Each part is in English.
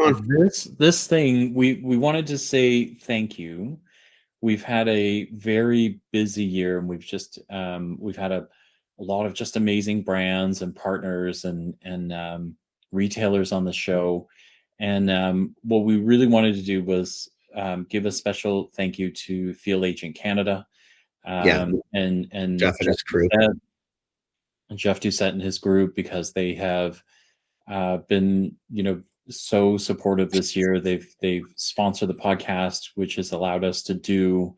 on. this thing, we wanted to say thank you. We've had a very busy year, and we've had a lot of just amazing brands and partners and retailers on the show. And what we really wanted to do was give a special thank you to Field Agent Canada, Yeah, and Jeff and his crew. Jeff Doucette and his group, because they have been, so supportive this year. They've sponsored the podcast, which has allowed us to do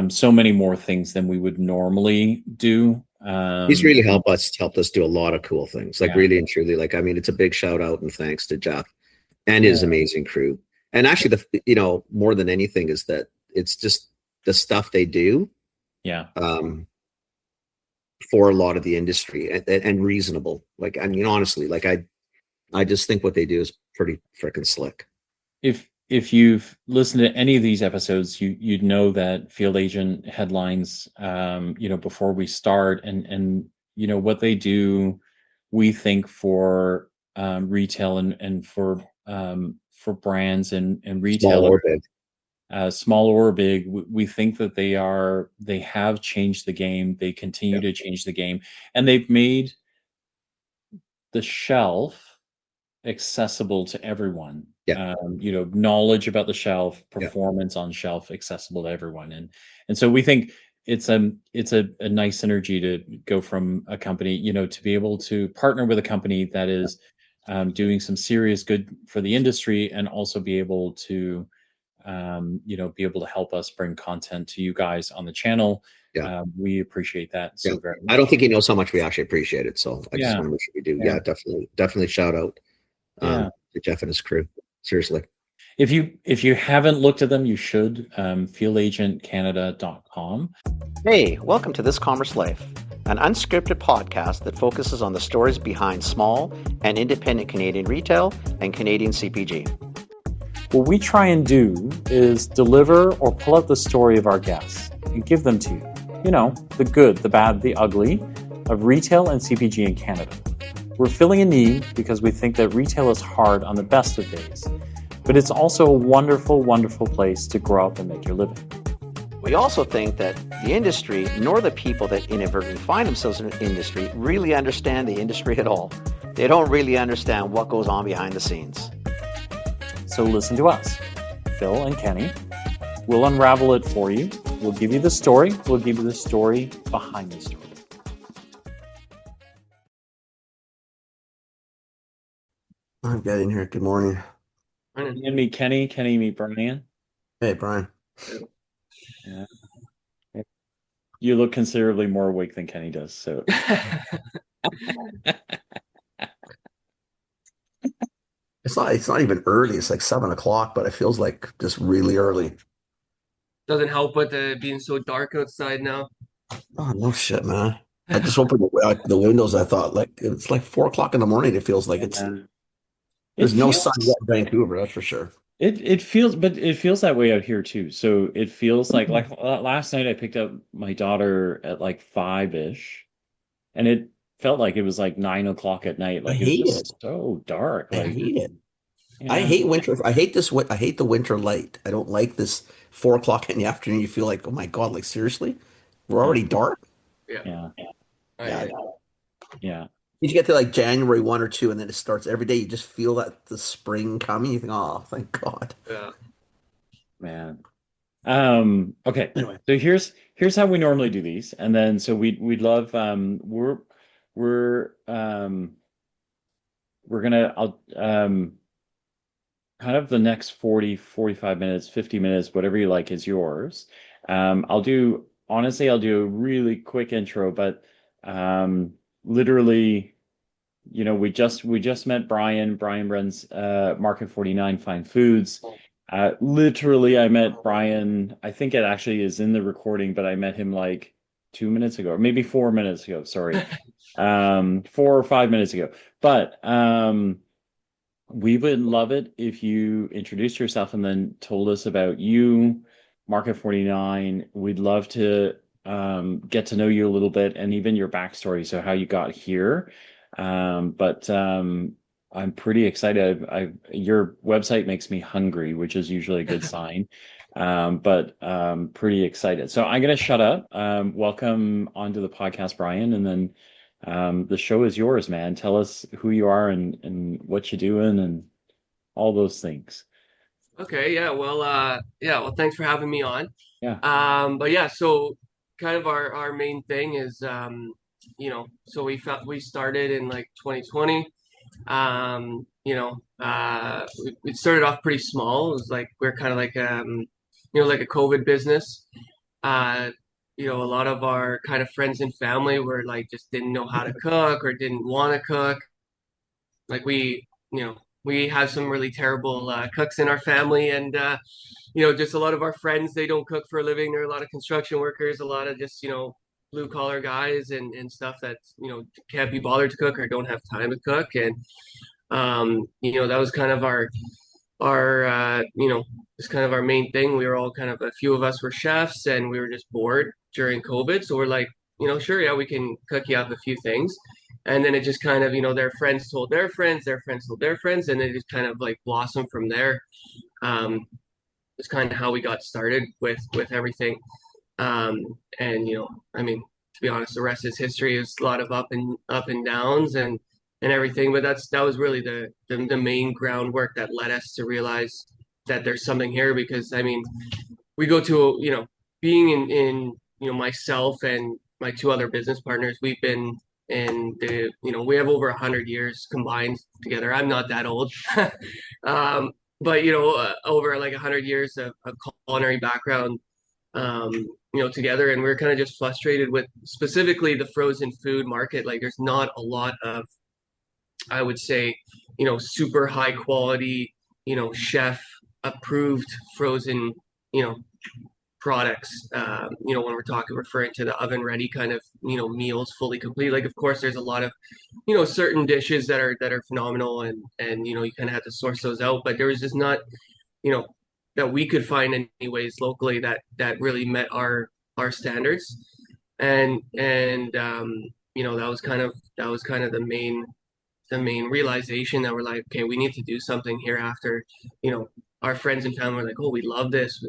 so many more things than we would normally do. He's really helped us do a lot of cool things. Like Yeah, really and truly. Like I mean, it's a big shout out and thanks to Jeff and yeah, his amazing crew. And actually, more than anything is that it's just the stuff they do yeah. for a lot of the industry and reasonable. Like I mean, honestly, like I just think what they do is pretty freaking slick. If you've listened to any of these episodes, you'd know that Field Agent headlines, before we start, and what they do, we think for retail and for brands and Small retailers, or big. small or big, we think that they have changed the game. They continue Yeah. to change the game, and they've made the shelf accessible to everyone. Yeah. Knowledge about the shelf, Yeah. performance on shelf, accessible to everyone. And so we think it's a nice synergy to go from a company, to be able to partner with a company that is doing some serious good for the industry, and also be able to help us bring content to you guys on the channel. Yeah. We appreciate that Yeah. so very I don't much. think he knows how much we actually appreciate it. So I just Yeah, want to make sure we do. yeah, Yeah, definitely shout out yeah. to Jeff and his crew. Seriously. If you haven't looked at them, you should. Fieldagentcanada.com. Hey, welcome to This Commerce Life, an unscripted podcast that focuses on the stories behind small and independent Canadian retail and Canadian CPG. What we try and do is deliver or pull out the story of our guests and give them to you. The good, the bad, the ugly of retail and CPG in Canada. We're filling a need because we think that retail is hard on the best of days, but it's also a wonderful, wonderful place to grow up and make your living. We also think that the industry, nor the people that inadvertently find themselves in the industry, really understand the industry at all. They don't really understand what goes on behind the scenes. So listen to us, Phil and Kenny. We'll unravel it for you. We'll give you the story. We'll give you the story behind the story. I'm getting here. Good morning. And meet Kenny. Kenny, meet Bryan. Hey, Brian. Yeah. You look considerably more awake than Kenny does. So It's not even early. It's like 7 o'clock, but it feels like just really early. Doesn't help with being so dark outside now. Oh, no shit, man. I just opened the windows. I thought like it's like 4 o'clock in the morning. It feels like there's no sun yet in Vancouver, that's for sure. It feels, but it feels that way out here too. So it feels like last night I picked up my daughter at like 5-ish, and it felt like it was like 9 o'clock at night. I Like hate it's it. just so dark. I Like, hate it. I yeah, hate winter. I hate this. I hate the winter light. I don't like this 4 o'clock in the afternoon. You feel like, oh my God, like seriously, we're yeah, already dark. Yeah. yeah, Yeah. yeah. You get to like January 1 or 2, and then it starts every day. You just feel that the spring coming. You think, oh, thank God. Yeah. Man. Okay. Anyway, So here's how we normally do these. And then so we'd love we're we're gonna I'll kind of the next 40, 45 minutes, 50 minutes, whatever you like is yours. I'll do a really quick intro, but literally, we just met Bryan. Bryan runs Market 49 Fine Foods. Literally, I met Bryan. I think it actually is in the recording, but I met him like 2 minutes ago, or maybe 4 minutes ago. Sorry, 4 or 5 minutes ago. But we would love it if you introduced yourself and then told us about you, Market 49. We'd love to get to know you a little bit, and even your backstory, so how you got here. But I'm pretty excited. Your website makes me hungry, which is usually a good sign. But pretty excited. So I'm gonna shut up. Welcome onto the podcast, Brian, and then the show is yours, man. Tell us who you are and what you're doing and all those things. Okay, well, thanks for having me on. Yeah. But yeah, so kind of our main thing is so we started in like 2020. We started off pretty small. It was like we're kind of like like a COVID business. Uh, a lot of our kind of friends and family were like just didn't know how to cook or didn't want to cook. Like we have some really terrible cooks in our family, and just a lot of our friends, they don't cook for a living. There are a lot of construction workers, a lot of just blue collar guys and stuff that can't be bothered to cook or don't have time to cook. And that was kind of our it's kind of our main thing. We were all kind of, a few of us were chefs, and we were just bored during COVID, so we're like, sure, yeah, we can cook you up a few things. And then it just kind of, their friends told their friends told their friends, and it just kind of like blossomed from there. um it's kind of how we got started with everything. um and I mean, to be honest, the rest is history. It's a lot of up and downs and everything, but that was really the main groundwork that led us to realize that there's something here. Because I mean, we go to, being in myself and my two other business partners, we've been in the, we have over 100 years combined together. I'm not that old. um but over like 100 years of culinary background, um together. And we're kind of just frustrated with specifically the frozen food market. Like, there's not a lot of, I would say, super high quality, chef approved frozen, you know, products. When we're talking, referring to the oven ready kind of, meals, fully complete. Like, of course, there's a lot of, certain dishes that are phenomenal, and you kind of have to source those out. But there was just not, you know, that we could find anyways locally that really met our standards. And that was kind of the main realization that we're like, okay, we need to do something here. After, our friends and family were like, oh, we love this,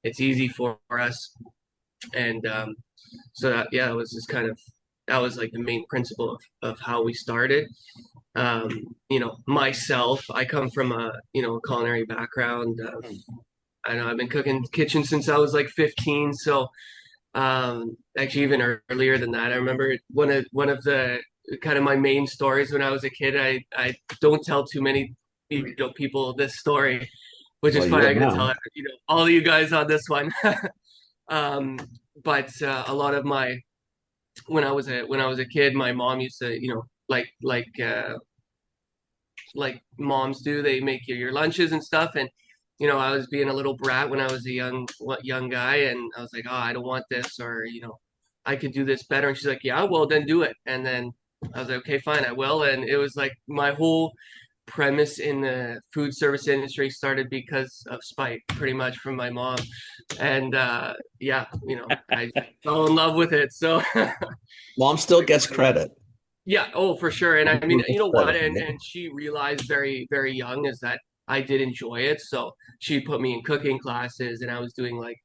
it's easy for us. And so that, yeah, it was just kind of, that was like the main principle of how we started. Myself, I come from a, culinary background. I know I've been cooking kitchen since I was like 15. So actually even earlier than that. I remember one of the kind of my main stories when I was a kid. I don't tell too many people this story, which is Well, you funny. will I'm gonna tell now. it, all of you guys on this one. um, but a lot of my, when I was a kid, my mom used to, like moms do, they make your lunches and stuff. And I was being a little brat when I was a young guy, and I was like, oh, I don't want this, or I could do this better. And she's like, yeah, well, then do it. And then I was like, okay, fine, I will. And it was like my whole premise in the food service industry started because of spite, pretty much, from my mom. And yeah, I fell in love with it. So Mom still gets credit. yeah, oh, for sure. And Mom I still mean, you gets know what? credit, And right? and she realized very, very young is that I did enjoy it. So she put me in cooking classes, and I was doing like,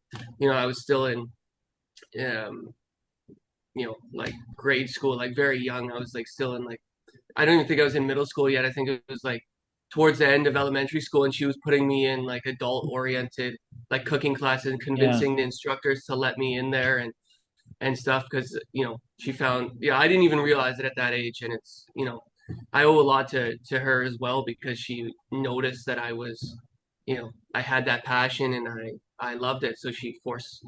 I was still in, um, like grade school, like very young. I was like still in like, I don't even think I was in middle school yet. I think it was like towards the end of elementary school, and she was putting me in like adult oriented, like cooking classes, and Yeah. convincing the instructors to let me in there and stuff. Because she found, yeah, I didn't even realize it at that age. And it's, I owe a lot to her as well, because she noticed that I was, I had that passion, and I loved it. So she forced,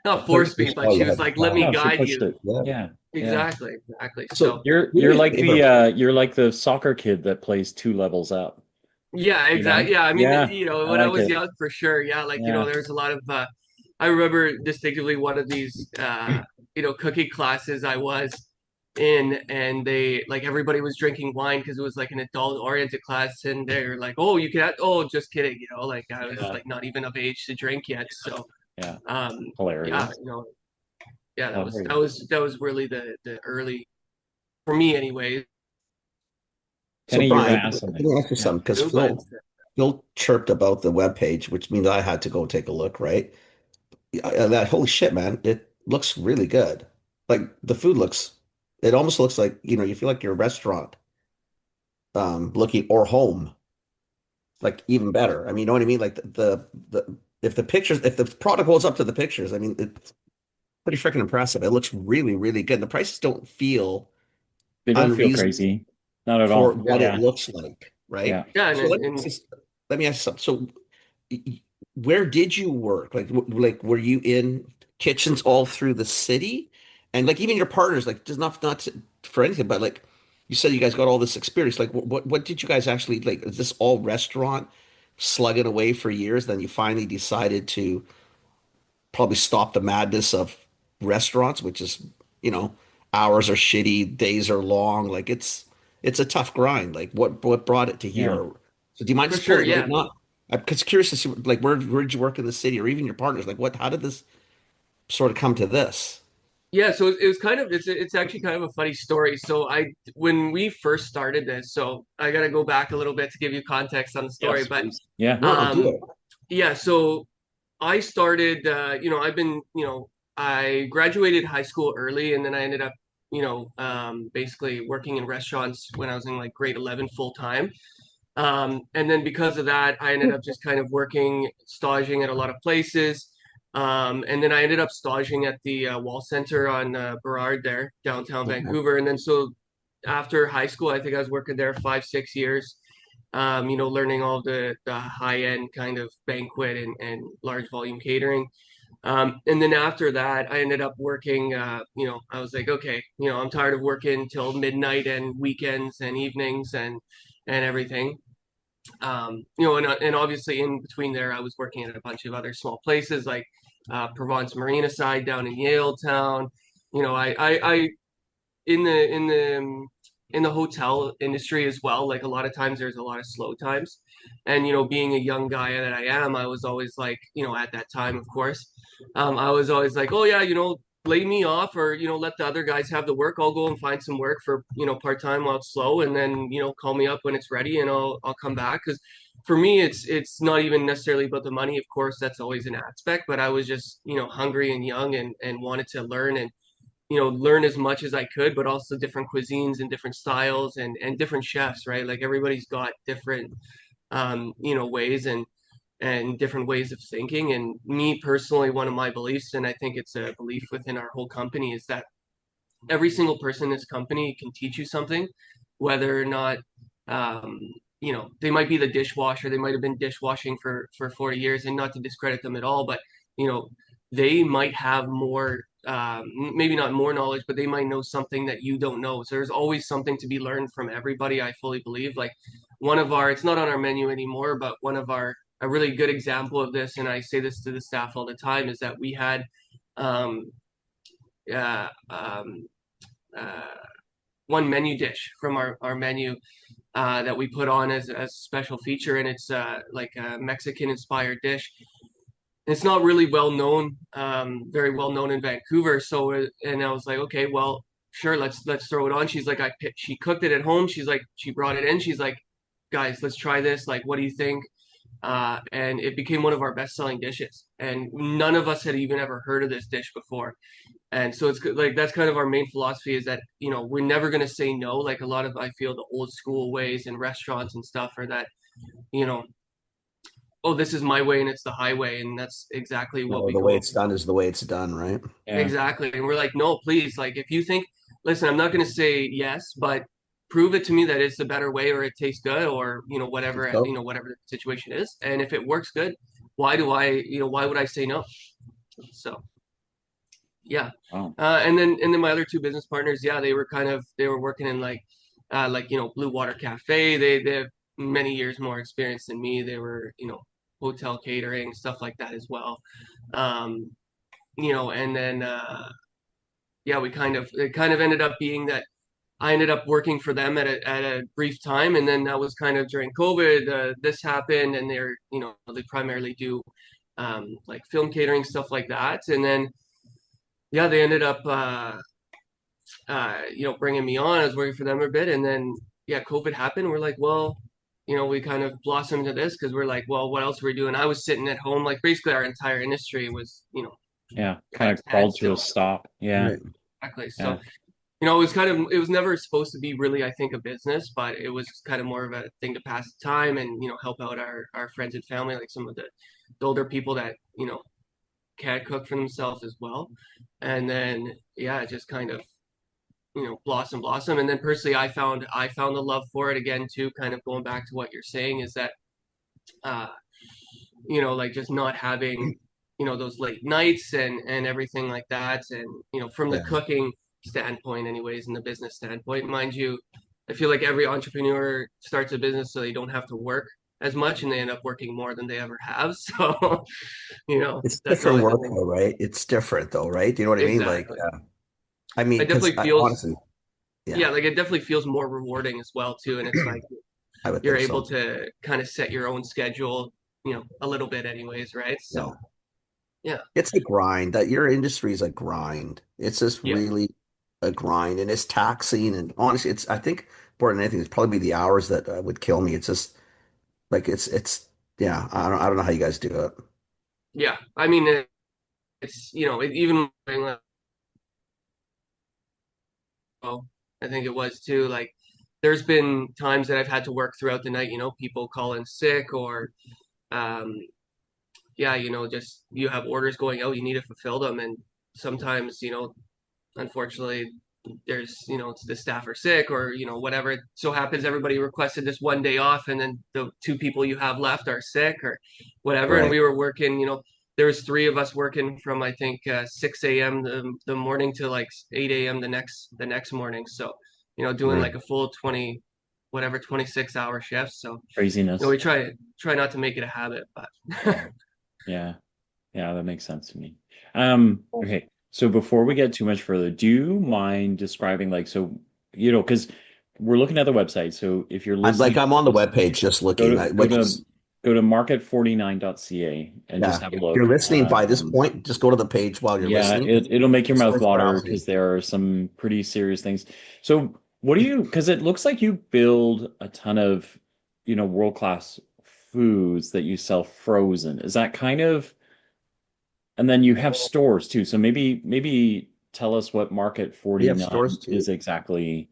not forced me, Just but while she you was had like, let me time. No, she guide pushed you. it. Yeah. Yeah. Yeah. Exactly. So, So do me a favor. You're like the soccer kid that plays two levels up, yeah, you know? exactly. Yeah, I mean, Yeah, I when I like was it. young, for sure. Yeah, like, Yeah. there's a lot of I remember distinctively one of these cooking classes I was in, and they, like, everybody was drinking wine because it was like an adult oriented class, and they're like, "Oh, you can have, oh, just kidding," like I was Yeah. like not even of age to drink yet. So Yeah. um yeah, Hilarious. yeah, that was that Hilarious. was that was really the early, for me anyway. So Kenny, you're Brian, going to ask let something. me ask you Yeah. something because do, but Phil chirped about the webpage, which means I had to go take a look, right? That holy shit, man, it looks really good. Like the food looks, it almost looks like, you feel like your restaurant, looking or home, like even better. I mean, you know what I mean? Like if the product holds up to the pictures, I mean, it's pretty freaking impressive. It looks really, really good. And the prices don't feel They don't feel unreasonable crazy. Not at for all. what it Yeah. looks like, Yeah. right? yeah, So and let me ask you something. So where did you work? Like were you in kitchens all through the city? And like even your partners, like just for anything, but like you said, you guys got all this experience. Like what did you guys actually like? Is this all restaurant slugging away for years? Then you finally decided to probably stop the madness of restaurants, which is, you know, hours are shitty, days are long. Like it's a tough grind. Like what brought it to Yeah. here? So do you mind for just sure, pulling like yeah. not I'm just curious to see like where did you work in the city or even your partners? Like how did this sort of come to this? Yeah, so it was kind of it's actually kind of a funny story. So I when we first started this, so I got to go back a little bit to give you context on the story, Yes, but please. Yeah. No, do um it. yeah, so I started I've been, I graduated high school early and then I ended up, basically working in restaurants when I was in like grade 11 full time. And then because of that, I ended up just kind of working, staging at a lot of places. And then I ended up staging at the Wall Center on Burrard there, downtown Okay. Vancouver. And then so after high school, I think I was working there 5, 6 years, learning all the high end kind of banquet and large volume catering. And then after that, I ended up working, I was like, okay, I'm tired of working till midnight and weekends and evenings and everything. And obviously in between there, I was working at a bunch of other small places like Provence Marina side down in Yale Town. I in the hotel industry as well. Like a lot of times, there's a lot of slow times, and being a young guy that I am, I was always like, at that time, of course, I was always like, oh yeah, lay me off or let the other guys have the work. I'll go and find some work for part time while it's slow, and then call me up when it's ready, and I'll come back because. For me, it's not even necessarily about the money. Of course, that's always an aspect, but I was just, hungry and young and wanted to learn and learn as much as I could, but also different cuisines and different styles and different chefs, right? Like everybody's got different ways and different ways of thinking. And me personally, one of my beliefs, and I think it's a belief within our whole company, is that every single person in this company can teach you something, whether or not um, they might be the dishwasher, they might have been dishwashing for 40 years, and not to discredit them at all, but you know they might have more, maybe not more knowledge, but they might know something that you don't know. So there's always something to be learned from everybody. I fully believe. Like one of our, it's not on our menu anymore, but one of our, a really good example of this, and I say this to the staff all the time, is that we had um, uh, um, uh, one menu dish from our menu that we put on as a special feature, and it's like a Mexican inspired dish. It's not really well known, very well known in Vancouver. So, and I was like, okay, well, sure, let's throw it on. She's like, she cooked it at home. She's like, she brought it in. She's like, guys, let's try this. Like, what do you think? And it became one of our best selling dishes. And none of us had even ever heard of this dish before. And so it's like that's kind of our main philosophy is that we're never going to say no. Like a lot of I feel the old school ways in restaurants and stuff are that you know oh, this is my way and it's the highway, and that's exactly what No, we the way go it's done is the way it's done, right? Yeah. exactly. And we're like, no, please, like if you think, listen, I'm not going to say yes, but prove it to me that it's the better way or it tastes good or Let's whatever go. whatever the situation is, and if it works good, why would I say no? So yeah. Wow. And then my other two business partners, yeah, they were working in like Blue Water Cafe. They have many years more experience than me. They were hotel catering, stuff like that as well. um and then yeah, it kind of ended up being that I ended up working for them at a brief time, and then that was kind of during COVID. This happened, and they primarily do like film catering, stuff like that. And then yeah, they ended up bringing me on. I was working for them a bit, and then yeah, COVID happened, we're like, well, we kind of blossomed into this because we're like, well, what else are we doing? I was sitting at home, like basically our entire industry was, Yeah, at kind a of crawled to a standstill. stop. Yeah, Right. Exactly. So, yeah, it was never supposed to be really, I think, a business, but it was kind of more of a thing to pass the time and, help out our friends and family, like some of the older people that, can't cook for themselves as well. And then, yeah, it just kind of, blossom. And then personally, I found the love for it again, too, kind of going back to what you're saying is that, uh, like just not having, those late nights and everything like that. And, from the Yeah. cooking standpoint, anyways, and the business standpoint, mind you, I feel like every entrepreneur starts a business so they don't have to work as much and they end up working more than they ever have. So, It's that's different always the work thing. though, right? It's different though, right? Do you know what I mean? Like, Exactly. I mean, It because definitely I feels, honestly, yeah, yeah, like it definitely feels more rewarding as well, too. And it's like I would you're think able so. to kind of set your own schedule, a little bit anyways, right? Yeah. So, yeah. It's a grind. That your industry is a grind. It's just Yeah. really a grind, and it's taxing. And honestly, it's I think more than anything, it's probably the hours that would kill me. It's just like it's yeah. I don't know how you guys do it. Yeah. I mean, it's, even well, I think it was too. Like, there's been times that I've had to work throughout the night, people call in sick or, um, yeah, just you have orders going out, you need to fulfill them. And sometimes, unfortunately, there's, the staff are sick or, whatever. It so happens everybody requested this one day off and then the two people you have left are sick or whatever. And Right. we were working, there was three of us working from I think 6 a.m. the morning to like 8 a.m. the next morning. So, doing Right. like a full 20 whatever 26-hour shifts. So, craziness. we try not to make it a habit, but Yeah, yeah, that makes sense to me. Okay, so before we get too much further, do you mind describing like so, because we're looking at the website. So if you're listening I'm to on the this, webpage just go looking. to go Which to is go to market49.ca and just yeah. have a If you're look. listening by this point, just go to the page while you're Yeah, listening. it'll make your It's mouth worth water browsing. because there are some pretty serious things. So what do you, because it looks like you build a ton of, world-class foods that you sell frozen. Is that kind of, and then you have stores too. So maybe tell us what Market You have stores 49 is too? exactly.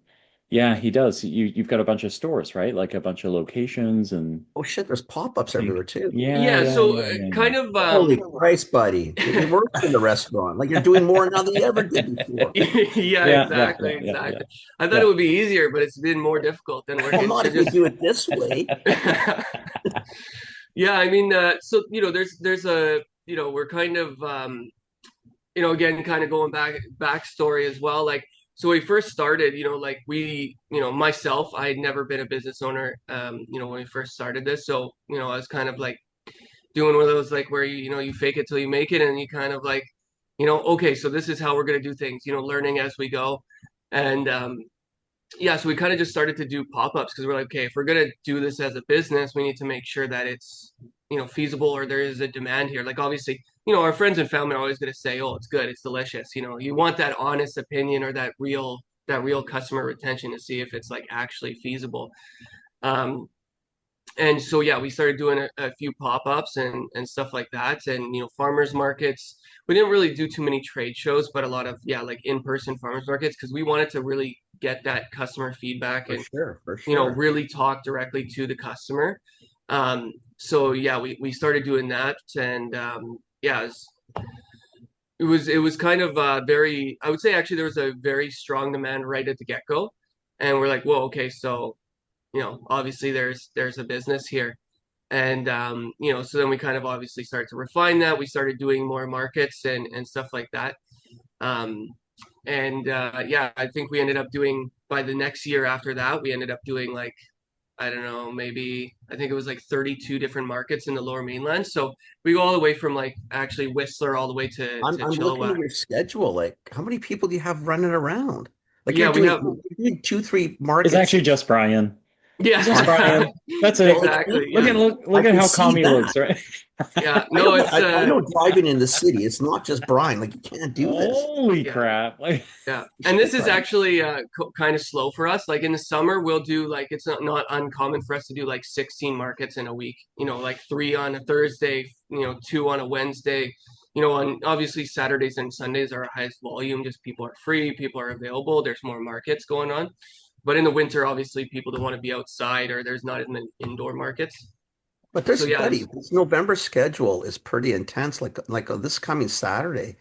Yeah, he does. You've got a bunch of stores, right? Like a bunch of locations and Oh shit, there's pop-ups everywhere think, too. yeah, yeah. yeah, So yeah, yeah, yeah. kind of, Holy Christ, buddy. You're working in the restaurant. Like you're doing more now than you ever did before. yeah, Yeah, yeah, yeah, exactly, yeah, yeah. exactly. I thought it Yeah. would be easier, but it's been more difficult than Well, working. not So if you just do it this way. yeah, I mean, so there's a we're kind of again kind of going backstory as well. Like, so when we first started, like we, myself, I had never been a business owner, when we first started this. So I was kind of like doing one of those like where you fake it till you make it, and you kind of like, okay, so this is how we're gonna do things, learning as we go, and yeah, so we kind of just started to do pop-ups because we're like, okay, if we're gonna do this as a business, we need to make sure that it's feasible or there is a demand here. Like obviously, our friends and family are always gonna say, oh, it's good, it's delicious. You want that honest opinion or that real customer retention to see if it's like actually feasible. Um, and so yeah, we started doing a few pop-ups and stuff like that, and farmers markets. We didn't really do too many trade shows, but a lot of, yeah, like in-person farmers markets because we wanted to really get that customer feedback For and sure, for sure. really talk directly to the customer. So yeah, we started doing that, and yeah, it was kind of very, I would say actually there was a very strong demand right at the get-go, and we're like, whoa, okay, so obviously there's a business here. And so then we kind of obviously started to refine that. We started doing more markets and stuff like that. Um, and yeah, I think we ended up doing, by the next year after that, we ended up doing like, I don't know, maybe I think it was like 32 different markets in the Lower Mainland. So we go all the way from like actually Whistler all the way to I'm looking Chilliwack. at your schedule. Like, how many people do you have running around? Like Yeah, we have, you're doing two, three It's markets actually just Brian. Just on yeah, Brian. That's well, it. like exactly, Look yeah. at I look at can how see calm he looks, that. right? Yeah, I know, no, it's I know driving in the city, it's not just Bryan. Like, you can't do this. Holy yeah. crap. Like, Yeah, You and should this is try. actually kind of slow for us. Like in the summer, we'll do like it's not uncommon for us to do like 16 markets in a week. You know, like three on a Thursday, two on a Wednesday. On obviously Saturdays and Sundays are our highest volume. Just people are free, people are available. There's more markets going on. But in the winter, obviously, people don't want to be outside or there's not as many indoor markets. But So there's, yeah, buddy, this November schedule is pretty intense. Like this coming Saturday.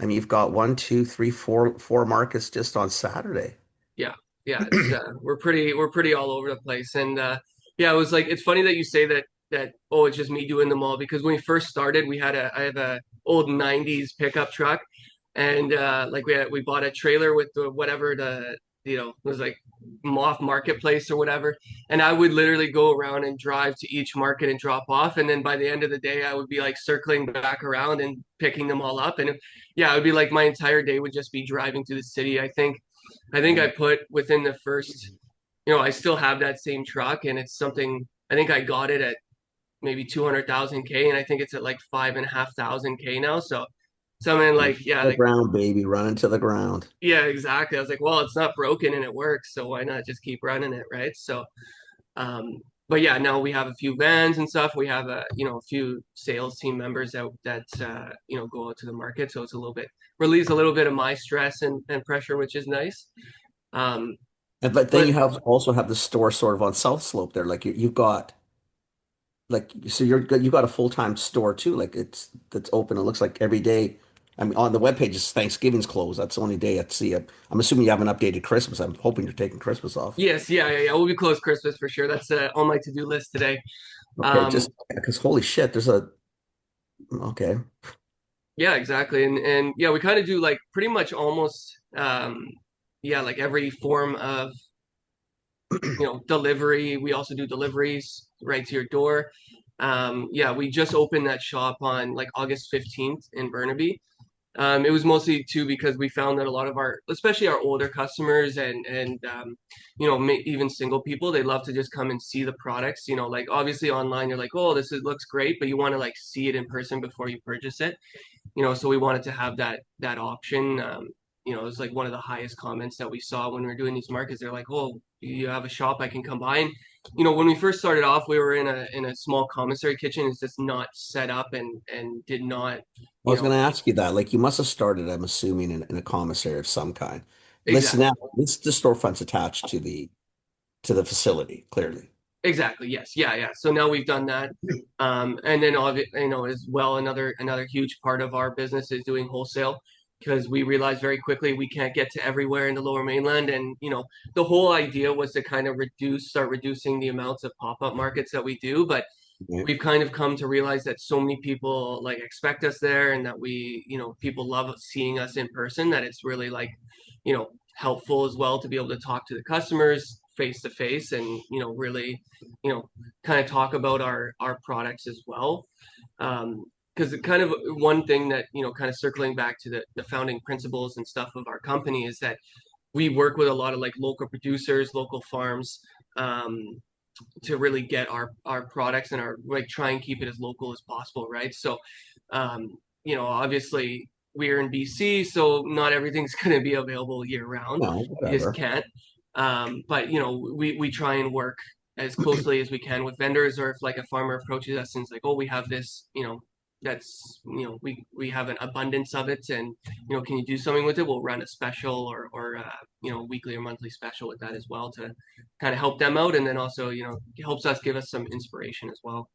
I mean, you've got one, two, three, four markets just on Saturday. yeah, yeah. It's we're pretty all over the place, and yeah, it was like it's funny that you say that. Oh, it's just me doing them all because when we first started, I have a old '90s pickup truck, and like we bought a trailer with the whatever it was like off marketplace or whatever, and I would literally go around and drive to each market and drop off, and then by the end of the day, I would be like circling back around and picking them all up, and yeah, it would be like my entire day would just be driving through the city. I think I put within the first, I still have that same truck and it's something, I think I got it at maybe 200,000 K and I think it's at like 5,500 K now. So something like, yeah, The like, ground, baby, running to the ground. yeah, exactly. I was like, well, it's not broken and it works. So why not just keep running it? Right. So, um, but yeah, now we have a few vans and stuff. We have a few sales team members that go out to the market. So it's a little bit, relieves a little bit of my stress and pressure, which is nice. Um, And but then but you have also have the store sort of on South Slope there. Like you've got like so you've got a full-time store too. Like that's open. It looks like every day. I mean, on the webpage, it's Thanksgiving's closed. That's the only day I see it. I'm assuming you haven't updated Christmas. I'm hoping you're taking Christmas off. Yes, yeah, yeah, yeah. We'll be closed Christmas for sure. That's on my to-do list today. Okay, Um, just because holy shit, there's a okay. yeah, exactly. And yeah, we kind of do like pretty much almost yeah, like every form of delivery. We also do deliveries right to your door. Yeah, we just opened that shop on like August 15th in Burnaby. It was mostly too because we found that a lot of our, especially our older customers and even single people, they love to just come and see the products. Like obviously online, you're like, oh, looks great, but you want to like see it in person before you purchase it. So we wanted to have that option. It was like one of the highest comments that we saw when we were doing these markets. They're like, oh, you have a shop I can come by and. When we first started off, we were in a small commissary kitchen. It's just not set up and did not, I you was going know, to ask you that. Like you must have started, I'm assuming, in a commissary of some kind. Listen now, exactly. the storefront's attached to the facility, clearly. Exactly. Yes. Yeah. Yeah. So now we've done that, and then as well, another huge part of our business is doing wholesale because we realized very quickly we can't get to everywhere in the Lower Mainland, and the whole idea was to kind of start reducing the amounts of pop-up markets that we do, but Right? we've kind of come to realize that so many people like expect us there, and that people love seeing us in person. That it's really like, helpful as well to be able to talk to the customers face to face and really kind of talk about our products as well. Because kind of one thing that kind of circling back to the founding principles and stuff of our company is that we work with a lot of like local producers, local farms, to really get our products and our like try and keep it as local as possible, right? So obviously we're in BC, so not everything's going to be available year round. No, You just whatever. can't. But we try and work as closely as we can with vendors, or if like a farmer approaches us and is like, oh, we have this, that's we have an abundance of it, and can you do something with it? We'll run a special or weekly or monthly special with that as well to kind of help them out, and then also it helps us give us some inspiration as well.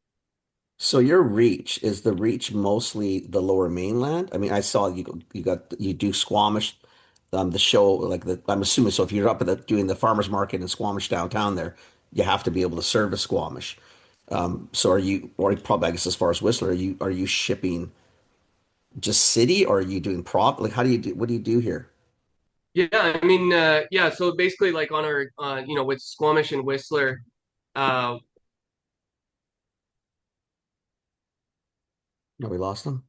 So your reach is the reach mostly the Lower Mainland? I mean, I saw you do Squamish, the show like the I'm assuming so if you're up at doing the farmers market in Squamish downtown there, you have to be able to service Squamish. So are you or probably I guess as far as Whistler, are you shipping just city or are you doing prop? Like how do you do what do you do here? Yeah, I mean, yeah. So basically, like on our, with Squamish and Whistler, uh, No, we lost them.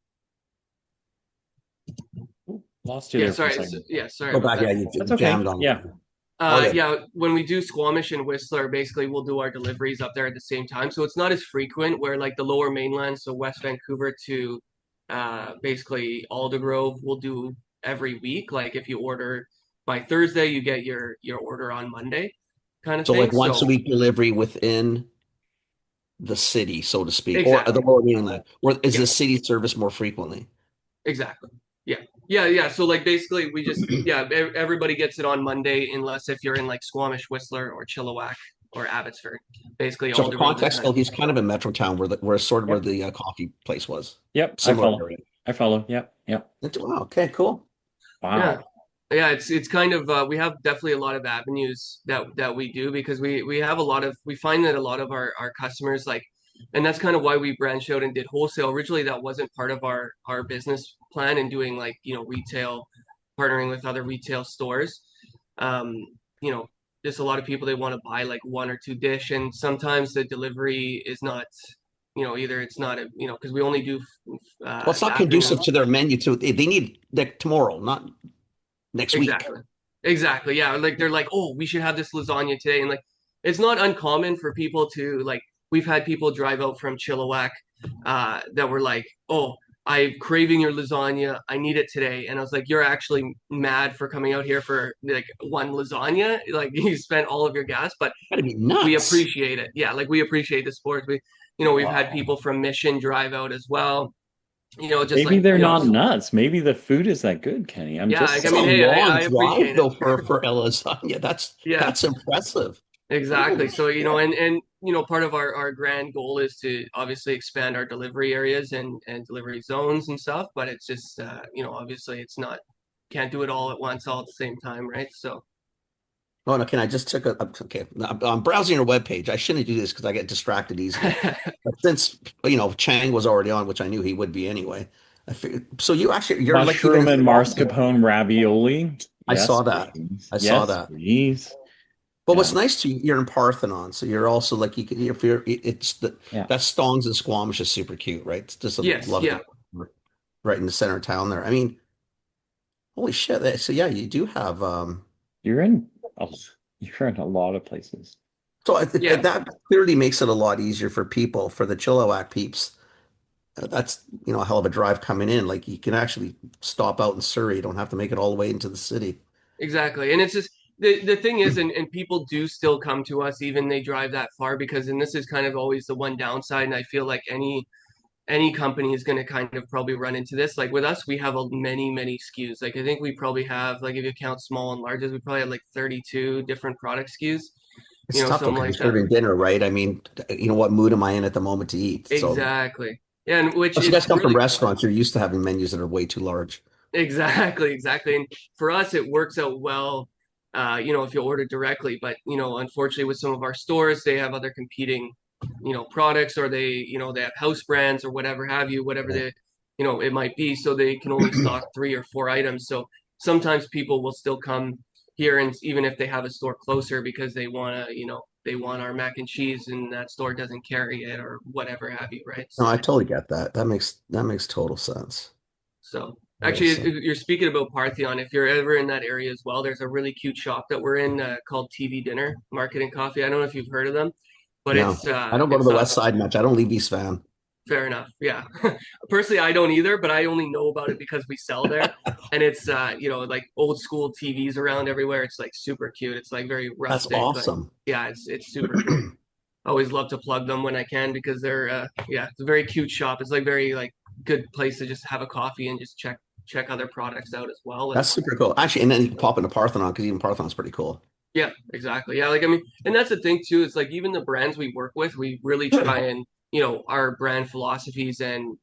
lost you yeah. there for a Sorry, second. yeah. Sorry Go about back, that. yeah, you That's jammed okay. on. Yeah. Okay. Yeah, when we do Squamish and Whistler, basically we'll do our deliveries up there at the same time. So it's not as frequent where like the lower mainland, so West Vancouver to basically Aldergrove, we'll do every week. Like if you order by Thursday, you get your order on Monday kind of So thing. like once a So week delivery within the city, so to speak, or the exactly. lower mainland, or is Yeah, the city service more frequently? exactly. Yeah. Yeah. So like basically we just yeah, everybody gets it on Monday unless if you're in like Squamish, Whistler or Chilliwack or Abbotsford. Basically So for Aldergrove is context, kind though, of he's kind of in Metro Town where sort of where Yep. the coffee place was. Yep. I Similar follow. area. I follow. Yep. Yep. Wow, okay, cool. yeah. Wow. Yeah, it's kind of we have definitely a lot of avenues that we do because we have a lot of we find that a lot of our customers like and that's kind of why we branched out and did wholesale. Originally that wasn't part of our business plan and doing like, retail, partnering with other retail stores. Um, you know, just a lot of people they want to buy like one or two dish and sometimes the delivery is not, either it's not a, because we only do Well, it's not conducive afternoon. to their menu. They need like tomorrow, not next week. Exactly. Exactly. Yeah. Like they're like, oh, we should have this lasagna today. And like it's not uncommon for people to like we've had people drive out from Chilliwack that were like, oh, I'm craving your lasagna. I need it today. And I was like, you're actually mad for coming out here for like one lasagna. Like you spent all of your gas, but Gotta be we nuts. appreciate it. Yeah, like we appreciate the sport. We've had Wow. people from Mission drive out as well. Just Maybe like, they're not nuts. Maybe the food is that good, Kenny. I'm yeah, just like, I That's a mean, saying. hey, long I drive appreciate it. though for a lasagna. Yeah. That's impressive. Exactly. Holy So, shit. and part of our grand goal is to obviously expand our delivery areas and delivery zones and stuff, but it's just obviously it's not can't do it all at once, all at the same time, right? So Oh no, can I just took a okay. I'm browsing your webpage. I shouldn't do this because I get distracted easily. But since Chang was already on, which I knew he would be anyway, I figured, so you're like even Mushroom in and Squamish. mascarpone ravioli. I Yes, saw that. please. I saw Yes, that. please. But what's Yeah. nice to you, you're in Parthenon, so you're also like you can if you're it's the Yeah. that Stongs and Squamish is super cute, right? It's just a yes, lovely yeah, right in the center of town there. I mean, holy shit. So yeah, you do have You're in a, you're in a lot of places. so yeah. that clearly makes it a lot easier for people, for the Chilliwack peeps. That's a hell of a drive coming in. Like you can actually stop out in Surrey. You don't have to make it all the way into the city. Exactly. And it's just the thing is and people do still come to us even they drive that far because and this is kind of always the one downside and I feel like any company is going to kind of probably run into this. Like with us, we have many SKUs. Like I think we probably have, like if you count small and larges, we probably have like 32 different product SKUs, It's tough though something because like you're that. serving dinner, right? I mean, what mood am I in at the moment to eat? So, Exactly. Yeah, and which plus you guys it's come from really restaurants. You're used to having menus that are way too large. exactly. And for us, it works out well, if you order directly. But, unfortunately, with some of our stores, they have other competing, products or they have house brands or whatever have you, whatever Right. it might be. So they can only stock 3 or 4 items. So sometimes people will still come here and even if they have a store closer because they want our mac and cheese and that store doesn't carry it or whatever have you, right? No, I So. totally get that. That makes total sense. So Total actually, sense. if you're speaking about Parthenon, if you're ever in that area as well, there's a really cute shop that we're in called TV Dinner Market and Coffee. I don't know if you've heard of them, but No, it's I don't go to the West Side much. I don't leave East Van. fair enough. Yeah, personally, I don't either, but I only know about it because we sell there, and it's like old school TVs around everywhere. It's like super cute. It's like very That's rustic, but awesome. yeah, it's super cool. I always love to plug them when I can because they're yeah, it's a very cute shop. It's like very like good place to just have a coffee and just check other products out as well. And That's super cool. Actually, and then you can pop into Parthenon because even Parthenon's pretty cool. yeah, exactly. Yeah, like I mean, and that's the thing too. It's like even the brands we work with, we really try and our brand philosophies and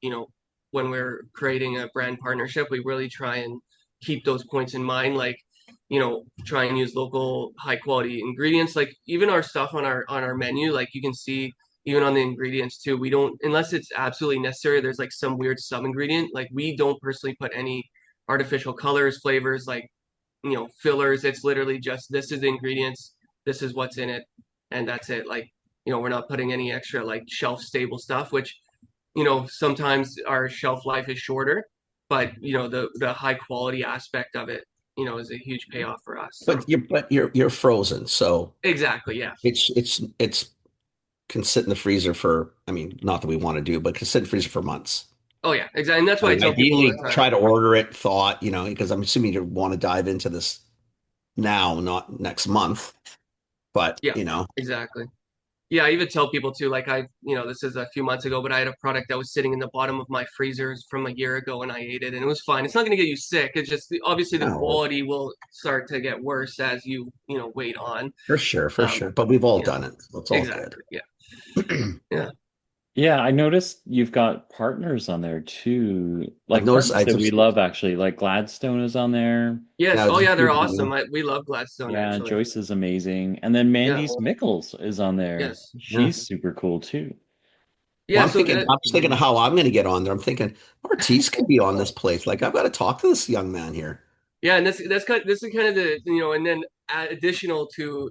when we're creating a brand partnership, we really try and keep those points in mind. Like try and use local high quality ingredients. Like even our stuff on our menu, like you can see even on the ingredients too. We don't unless it's absolutely necessary. There's like some weird sub ingredient. Like we don't personally put any artificial colors, flavors, like fillers. It's literally just this is the ingredients, this is what's in it, and that's it. Like, we're not putting any extra like shelf stable stuff, which, sometimes our shelf life is shorter, but the high quality aspect of it is a huge payoff for us. So But you're frozen, so exactly, yeah. it's can sit in the freezer for, I mean, not that we want to do, but can sit in the freezer for months. Oh yeah, exactly. And that's why I tell people all Ideally, the time. try to order it, thought, because I'm assuming you want to dive into this now, not next month. But, Yeah, exactly. Yeah, I even tell people too, like this is a few months ago, but I had a product that was sitting in the bottom of my freezers from a year ago and I ate it and it was fine. It's not going to get you sick. It's just obviously the no, quality will start to get worse as you wait on. for sure, for Um, sure. But we've all you know, done it. So it's all good. exactly. Yeah. Yeah. Yeah, I noticed you've got partners on there too, I've like noticed partners I that we just love actually. Like Gladstone is on there. Yes. now Oh just yeah, they're awesome. We love Gladstone Yeah, actually. Joyce is amazing. And then Yeah. Mandy's Mickles is on there. Yes. yeah. She's super cool too. Yeah. So I'm just thinking of how I'm going to get on there. I'm thinking Ortiz could be on this place. Like I've got to talk to this young man here. yeah, and this is kind of the and then additional to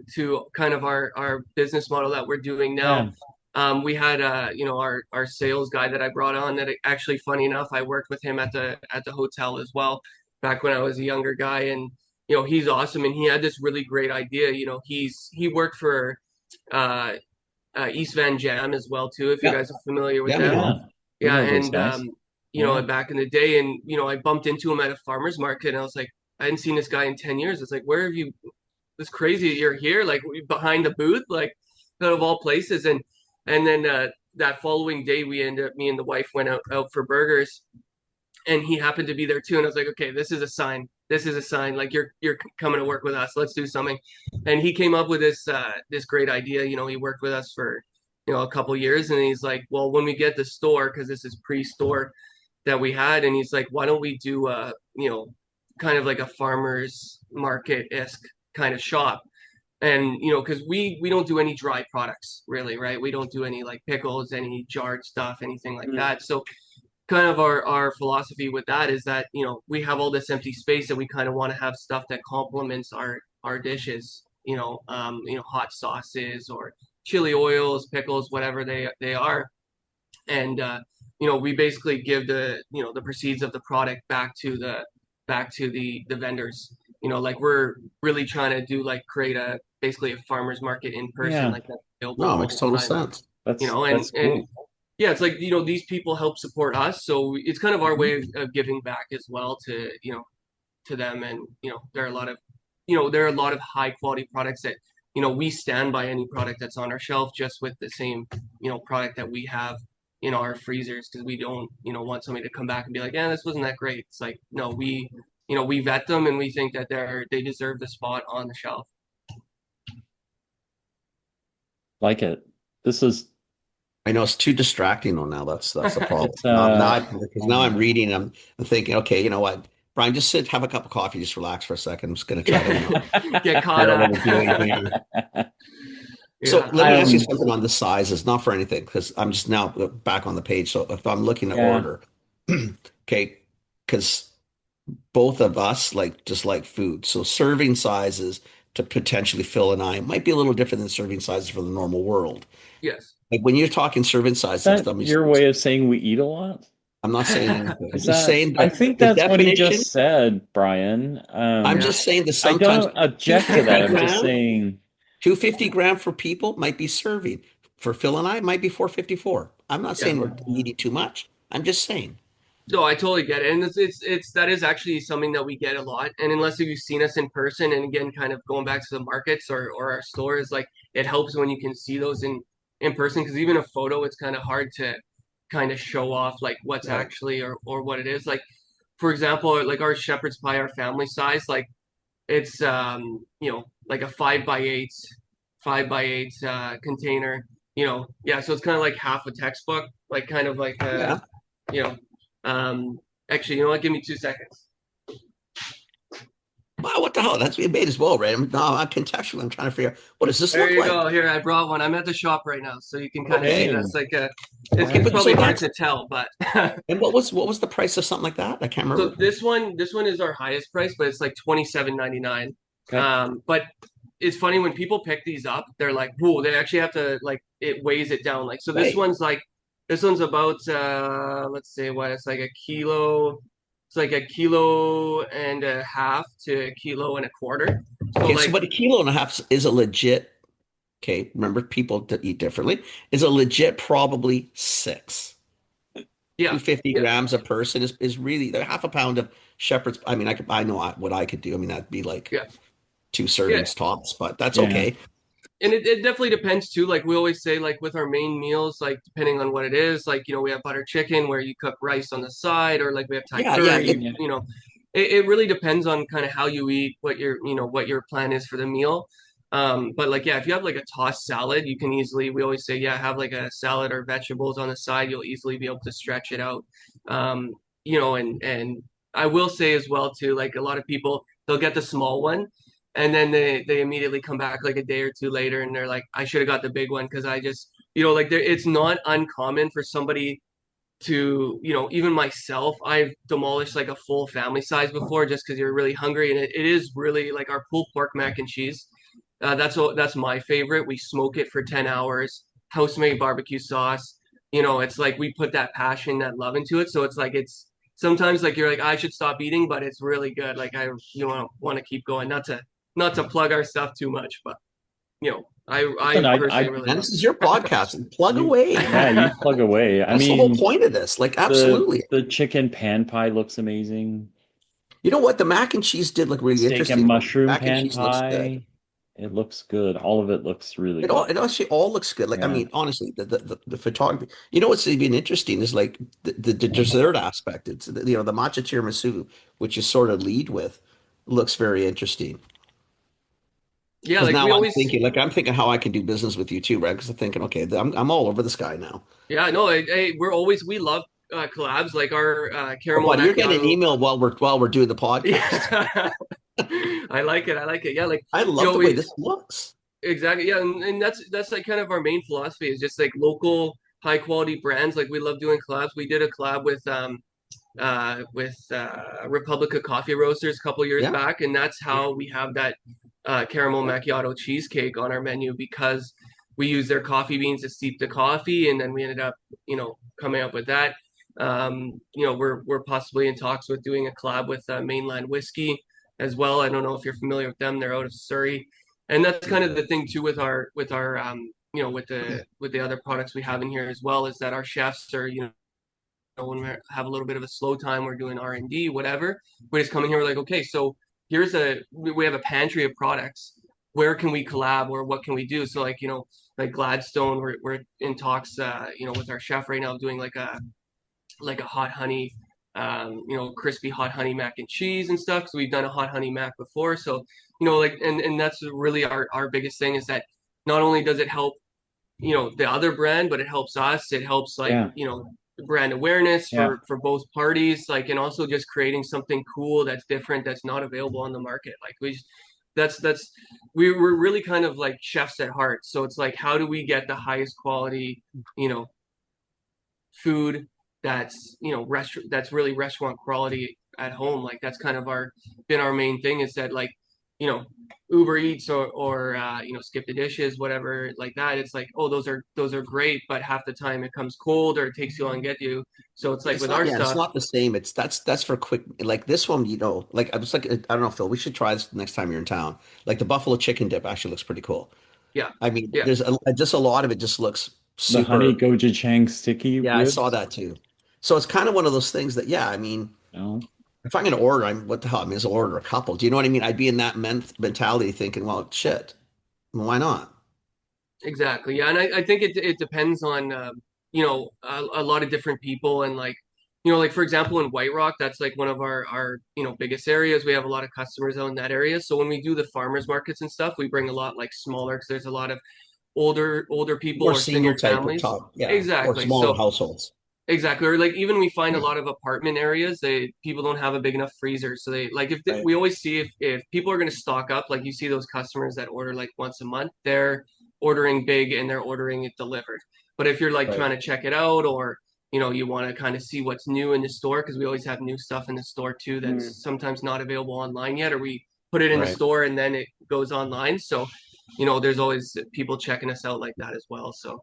kind of our business model that we're doing now. Yeah. We had our sales guy that I brought on that actually funny enough I worked with him at the hotel as well back when I was a younger guy and he's awesome and he had this really great idea. He worked for uh, East Van Jam as well too if you Yeah, guys are familiar with yeah, we them. know Yeah. him. We Yeah, know those and guys. Yeah. back in the day, and I bumped into him at a farmer's market, and I was like, I hadn't seen this guy in 10 years. It's like, where have you? This crazy you're here, like behind the booth, like out of all places. And then that following day, me and the wife went out for burgers, and he happened to be there too. And I was like, okay, this is a sign. This is a sign. Like you're coming to work with us. Let's do something. And he came up with this great idea. He worked with us for a couple years, and he's like, well, when we get the store, because this is pre-store that we had, and he's like, why don't we do kind of like a farmer's market-esque kind of shop? And because we don't do any dry products really, right? We don't do any like pickles, any jarred stuff, anything like Mm. that. So kind of our philosophy with that is that we have all this empty space and we kind of want to have stuff that complements our dishes, hot sauces or chili oils, pickles, whatever they are. And we basically give the proceeds of the product back to the vendors. Like we're really trying to do like create a basically a farmer's market in person, Yeah. like that's available No, it all makes the total time. sense. And That's cool. yeah, it's like these people help support us, so it's kind of our Mhm. way of giving back as well to them. And there are a lot of high quality products that we stand by any product that's on our shelf just with the same product that we have in our freezers because we don't want somebody to come back and be like, yeah, this wasn't that great. It's like, no, we vet them and we think that they deserve the spot on the shelf. Like it. This is I know it's too distracting though now. That's the problem. it's Because now I'm reading, I'm thinking, okay, you know what, Brian, just sit, have a cup of coffee, just relax for a second. I'm just gonna try to, Get caught figure out up. what we're doing here. So Yeah. let me ask you um something on the sizes, not for anything, because I'm just now back on the page. So if I'm looking at yeah. order, okay, because both of us just like food. So serving sizes to potentially fill an eye might be a little different than serving sizes for the normal world. Yes. Like when you're talking serving Is sizes, that your way of saying we eat a lot? I'm not saying anything. I'm Is just that saying I that think the that's what he definition, just said, Brian. I'm Yeah. just saying that I sometimes don't object to 250 that. I'm just gram, saying, 250 gram for people might be serving. For Phil and I, it might be 454. I'm not Yeah. saying we're eating too much. I'm just saying. No, I totally get it, and it's that is actually something that we get a lot. And unless you've seen us in person, and again, kind of going back to the markets or our stores, like it helps when you can see those in person. Because even a photo, it's kind of hard to kind of show off like what's Right. actually or what it is. Like for example, like our shepherd's pie, our family size, like it's like a 5x8, 5x8 container. Yeah, so it's kind of like half a textbook, like kind of like a Yeah. you know, actually, you know what? Give me 2 seconds. Wow, what the hell? That's it made as well, right? I'm contextual. I'm trying to figure out what does this There look you like? go. Here, I brought one. I'm at the shop right now, so you can kind of see Okay. that's like a. Okay, It's but probably so hard that's to tell, but and what was the price of something like that? I can't so remember. this one is our highest price, but it's like 27.99. okay. But it's funny when people pick these up, they're like, "Whoa!" They actually have to like it weighs it down. Like so, Right. this one's about let's say what it's like a kilo It's like a kilo and a half to a kilo and a quarter. So Okay, so like, but a kilo and a half is a legit, okay, remember people that eat differently, is a legit probably six. yeah, 250 yeah, grams a person is really like half a pound of shepherd's. I mean, I know what I could do. I mean, that'd be like yeah, two yeah. servings tops, but that's Yeah. okay. And it definitely depends too. Like we always say, like with our main meals, like depending on what it is, like, we have butter chicken where you cook rice on the side, or like we have Thai Yeah, yeah. curry, Yeah. it really depends on kind of how you eat, what your plan is for the meal. But like, yeah, if you have like a tossed salad, you can easily, we always say, yeah, have like a salad or vegetables on the side. You'll easily be able to stretch it out. Um, and I will say as well too, like a lot of people, they'll get the small one and then they immediately come back like a day or two later and they're like, I should have got the big one because I just, like it's not uncommon for somebody to, even myself, I've demolished like a full family size before just because you're really hungry. And it is really like our pulled pork mac and cheese. That's my favorite. We smoke it for 10 hours, house made barbecue sauce. It's like we put that passion, that love into it. So it's like it's sometimes like you're like, I should stop eating, but it's really good. Like I want to keep going. Not to plug our stuff too much, but I Listen, personally I really And love this is your podcast. Plug you away. yeah, you plug away. I That's the whole mean, point of this. Like, the absolutely. the chicken pan pie looks amazing. You know what? The mac and cheese did look really Steak and interesting. mushroom Mac and pan cheese looks good. pie. It looks good. All of it looks really It good. actually all looks good. Like, I Yeah. mean, honestly, the photography. You know what's even interesting is like the dessert aspect. It's the matcha tiramisu, which you sort of lead with, looks very interesting. yeah, Because like now we I'm always thinking, like, I'm thinking how I can do business with you too, right? Because I'm thinking, okay, I'm all over this guy now. yeah, no, hey, we love collabs like our Oh, caramel buddy, you're getting an macchiato. email while we're doing the podcast. Yeah. I like it. I like it. Yeah, like I love the way we this looks. exactly, yeah, and that's like kind of our main philosophy is just like local high quality brands. Like we love doing collabs. We did a collab with Republica Coffee Roasters a couple years Yeah. back, and that's how we have that caramel macchiato cheesecake on our menu because we use their coffee beans to steep the coffee, and then we ended up, coming up with that. We're possibly in talks with doing a collab with Mainland Whiskey as well. I don't know if you're familiar with them. They're out of Surrey, and that's kind of the thing too with our with the other products we have in here as well is that our chefs are when we have a little bit of a slow time, we're doing R&D, whatever. We just come in here, we're like, okay, so we have a pantry of products. Where can we collab or what can we do? So like, like Gladstone, we're in talks, with our chef right now doing like a hot honey, crispy hot honey mac and cheese and stuff. So we've done a hot honey mac before. So, like, and that's really our biggest thing is that not only does it help the other brand, but it helps us. It helps like Yeah. brand awareness Yeah. for both parties, like, and also just creating something cool that's different that's not available on the market. Like that's we're really kind of like chefs at heart. So it's like how do we get the highest quality you know food that's that's really restaurant quality at home. Like that's kind of been our main thing is that like you know Uber Eats or Skip the Dishes, whatever like that. It's like, oh, those are great, but half the time it comes cold or it takes you long to get you. So it's like It's with not, our yeah, it's stuff, not the same. That's for quick. Like this one, like I was like, I don't know, Phil. We should try this next time you're in town. Like the buffalo chicken dip actually looks pretty cool. yeah, I mean, yeah, just a lot of it just looks The honey super. gochujang sticky Yeah, I saw ribs. that too. So it's kind of one of those things that, yeah, I mean, No. if I'm going to order, what the hell? I mean, I'll order a couple. Do you know what I mean? I'd be in that mentality thinking, well, shit, well, why not? exactly, yeah. And I think it depends on a lot of different people and like like for example in White Rock, that's like one of our biggest areas. We have a lot of customers out in that area. So when we do the farmers markets and stuff, we bring a lot like smaller because there's a lot of older people More or senior single type of families. top, yeah, or Exactly. smaller So households. exactly. Or like even we find a lot of apartment areas, people don't have a big enough freezer. So they like Right, we always see if people are going to stock up, like you see those customers that order like once a month, they're ordering big and they're ordering it delivered. But if you're like right, trying to check it out or you want to kind of see what's new in the store because we always have new stuff in the store too Mm. that's sometimes not available online yet, or we put it in the right. store and then it goes online. So, there's always people checking us out like that as well. So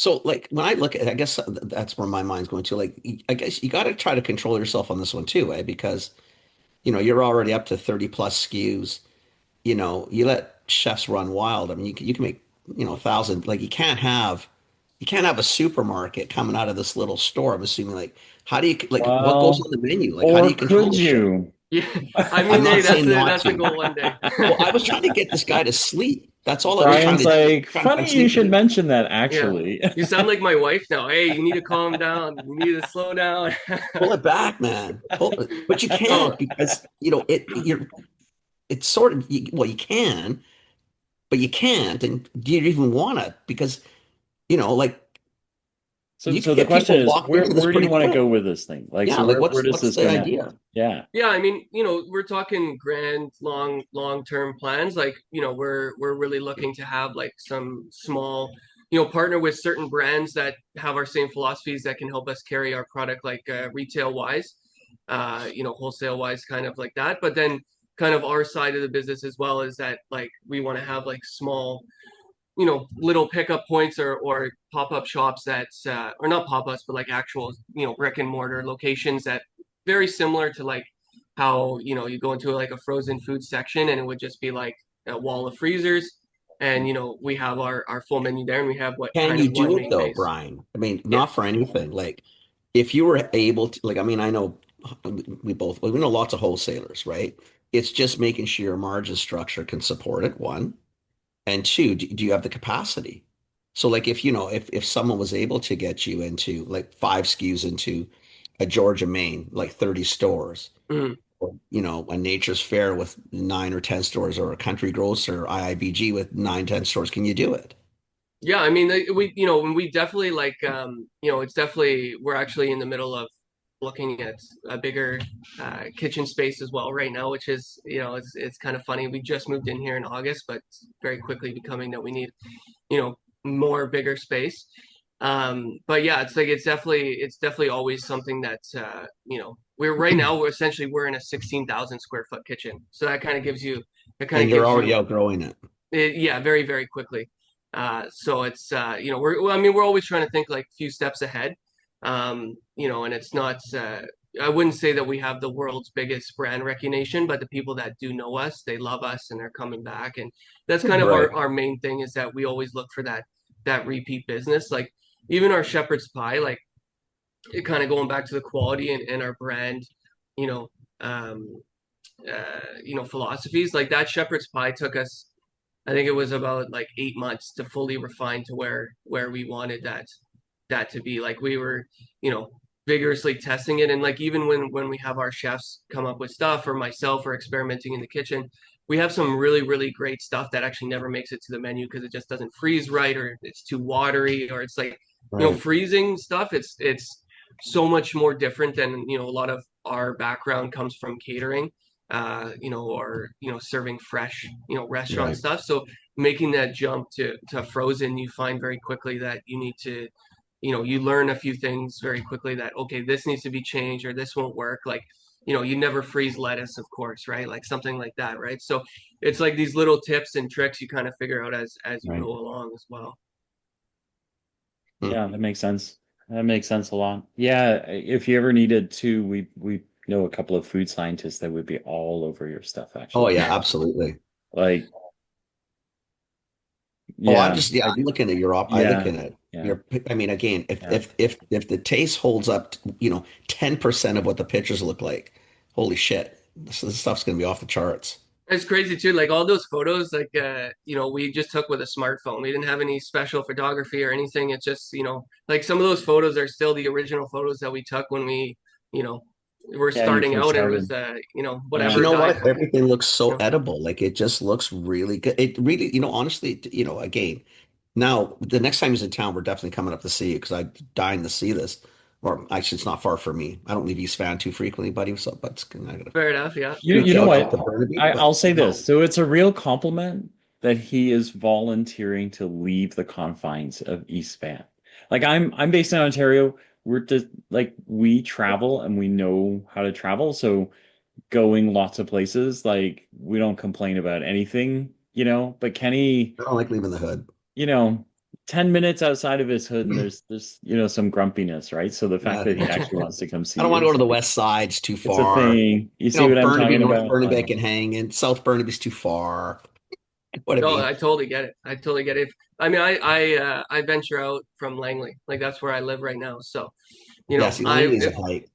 So like when I look at, I guess that's where my mind's going to. Like, I guess you got to try to control yourself on this one too, eh? Because you're already up to 30 plus SKUs. You let chefs run wild. I mean, you can make, 1,000. Like you can't have a supermarket coming out of this little store. I'm assuming like how do you like what goes Well, on the menu? Like how do or you control could the shit? you? Yeah, I I'm mean, hey, not that's saying a not that's a to. goal one day. Well, I was trying to get this guy to sleep. That's all I was trying Brian's to do. like, Trying to find funny you sleep with should him. mention that Yeah, actually. you sound like my wife now. Hey, you need to calm down. You need to slow down. Pull it back, man. Pull it. But you Oh, can't because it's sort of well, you can, but you can't, and do you even want to? Because like So, you so could the get question people is, locked into this where do you pretty want to quick. go with this thing? Like, Yeah, so like where what's does what's this the connect? idea? Yeah. yeah, I mean, we're talking grand, long-term plans. Like, we're really looking to have like some small, partner with certain brands that have our same philosophies that can help us carry our product like retail wise, wholesale wise, kind of like that. But then kind of our side of the business as well is that like we want to have like small little pickup points or pop-up shops that's or not pop-ups but like actual brick and mortar locations that very similar to like how you go into like a frozen food section and it would just be like a wall of freezers and we have our full menu there and we have what Can kind you of one do it main though, base. Brian? I mean, Yeah. not for anything. Like, if you were able to, like, I mean, I know we know lots of wholesalers, right? It's just making sure your margin structure can support it, one. And two, do you have the capacity? So, like, if someone was able to get you into like five SKUs into a Georgia, Maine, like 30 stores, Mhm. or, a Nature's Fair with 9 or 10 stores, or a Country Grocer, IIBG with 9, 10 stores, can you do it? Yeah, I mean, we, when we definitely like, it's definitely, we're actually in the middle of looking at a bigger kitchen space as well right now, which is, it's kind of funny. We just moved in here in August, but it's very quickly becoming that we need, more bigger space. But yeah, it's definitely always something that, we're right now, we're in a 16,000 square foot kitchen. So that kind And of you're gives already you outgrowing it. yeah, very, very quickly. So it's I mean, we're always trying to think like a few steps ahead. And it's not. I wouldn't say that we have the world's biggest brand recognition, but the people that do know us, they love us and they're coming back. And that's kind of our Right. our main thing is that we always look for that repeat business. Like even our shepherd's pie, like it kind of going back to the quality and our brand, you know, um, philosophies. Like that shepherd's pie took us I think it was about like 8 months to fully refine to where we wanted that to be. Like we were, you know, vigorously testing it, and like even when we have our chefs come up with stuff, or myself, or experimenting in the kitchen, we have some really really great stuff that actually never makes it to the menu because it just doesn't freeze right, or it's too watery, or it's like Right. freezing stuff. It's so much more different than a lot of our background comes from catering or serving fresh, restaurant Right. stuff. So making that jump to frozen, you find very quickly that you need to, you learn a few things very quickly that okay, this needs to be changed or this won't work. Like, you never freeze lettuce, of course, right? Like something like that, right? So it's like these little tips and tricks you kind of figure out as you Right. go along as well. Hmm. Yeah, that makes sense. That makes sense a lot. Yeah, if you ever needed to, we know a couple of food scientists that would be all over your stuff, Oh actually. yeah, absolutely. Like, Oh, I'm yeah, just yeah, I'm looking at your op. I look yeah, at it. yeah, I mean, again, if yeah. if if if the taste holds up, 10% of what the pictures look like, holy shit, this stuff's gonna be off the charts. It's crazy too. Like all those photos, like we just took with a smartphone. We didn't have any special photography or anything. It's just, like some of those photos are still the original photos that we took when we, you know, were Yeah, you starting first out and it was started. But Yeah. you whatever know guy, what? Everything looks so you know. edible. Like it just looks really good. It really, honestly, again, now the next time he's in town, we're definitely coming up to see you because I'm dying to see this. Or actually, it's not far from me. I don't leave East Van too frequently, buddy. So, but I gotta Fair enough, yeah. You sneak know out up what? to Burnaby. I'll But say this. no, So it's a real compliment that he is volunteering to leave the confines of East Van. Like I'm based in Ontario. We're just like we travel and we know how to travel. So going lots of places, like we don't complain about anything. But Kenny, I don't like leaving the hood. you know, 10 minutes outside of his hood and there's some grumpiness, right? So the fact Yeah. that he actually wants to come I see don't want you to go to is the west side. It's too it's a far. thing. You You see know, what I'm Burnaby, talking North about? Burnaby, I can hang, and South Burnaby's too far. What I No, mean? I totally get it. I totally get it. I mean, I venture out from Langley. Like that's where I live right now. So, Yeah, see, Langley's a if hike.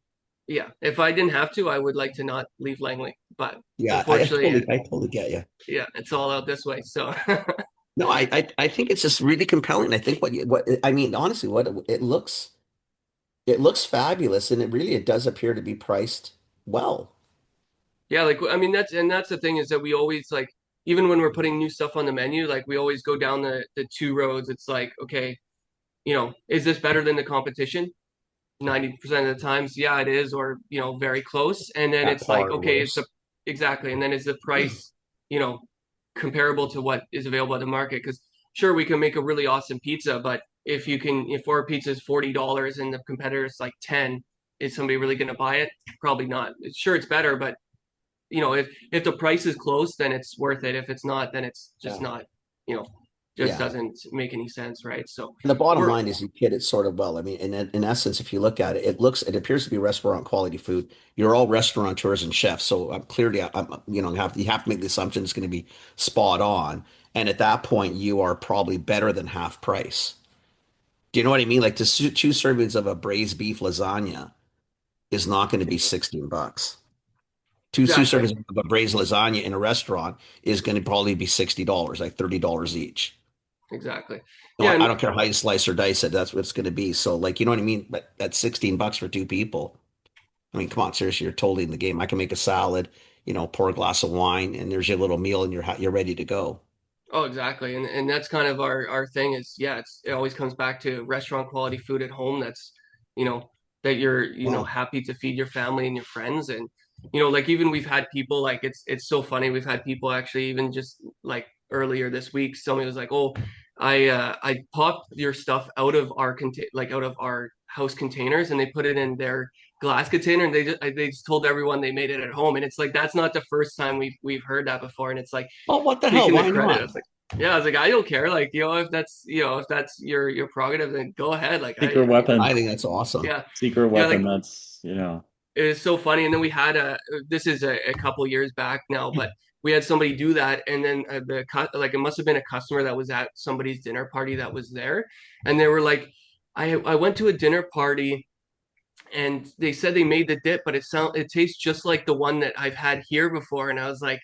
yeah, if I didn't have to, I would like to not leave Langley. But Yeah, unfortunately, I totally get you. yeah, it's all out this way. So, No, I think it's just really compelling. I think what I mean, honestly, what it looks fabulous, and it does appear to be priced well. yeah, like I mean, that's the thing is that we always like even when we're putting new stuff on the menu, like we always go down the two roads. It's like, okay, is this better than the competition? 90% of the times, yeah, it is, or very close. And then At it's like, par or okay, is the worse. exactly, and then is the price, you know, comparable to what is available at the market? Because sure, we can make a really awesome pizza, but if our pizza is $40 and the competitor's like 10, is somebody really going to buy it? Probably not. Sure, it's better, but if the price is close, then it's worth it. If it's not, then it's just Yeah. not, you know, just Yeah. doesn't make any sense, right? So And the bottom we're line is you hit it sort of well. I mean, in essence, if you look at it, it appears to be restaurant quality food. You're all restaurateurs and chefs, so clearly, you have to make the assumption it's going to be spot on. And at that point, you are probably better than half price. Do you know what I mean? Like two servings of a braised beef lasagna is not going to be 16 bucks. Two exactly, servings of a braised lasagna in a restaurant is going to probably be $60, like $30 each. exactly. No, Yeah, I and don't care how you slice or dice it. That's what it's going to be. So, like, you know what I mean? But that's 16 bucks for two people. I mean, come on, seriously, you're totally in the game. I can make a salad, pour a glass of wine, and there's your little meal, and you're ready to go. oh, exactly. And that's kind of our thing is, yeah, it always comes back to restaurant quality food at home that's, you know, that you're, Yeah. happy to feed your family and your friends. And, like even we've had people like it's so funny. We've had people actually even just like earlier this week, somebody was like, "Oh, I popped your stuff out of our house containers and they put it in their glass container and they just told everyone they made it at home." And it's like that's not the first time we've heard that before. And it's like Oh, what the hell? taking the Why credit. I not? was like, yeah, I was like, I don't care. Like, if that's your prerogative, then go ahead. Like, Secret weapon. I think that's awesome. yeah, Secret yeah, weapon. like That's. it was so funny. And then we had this is a couple years back now, but we had somebody do that, and then like it must have been a customer that was at somebody's dinner party that was there, and they were like, I went to a dinner party and they said they made the dip, but it tastes just like the one that I've had here before. And I was like,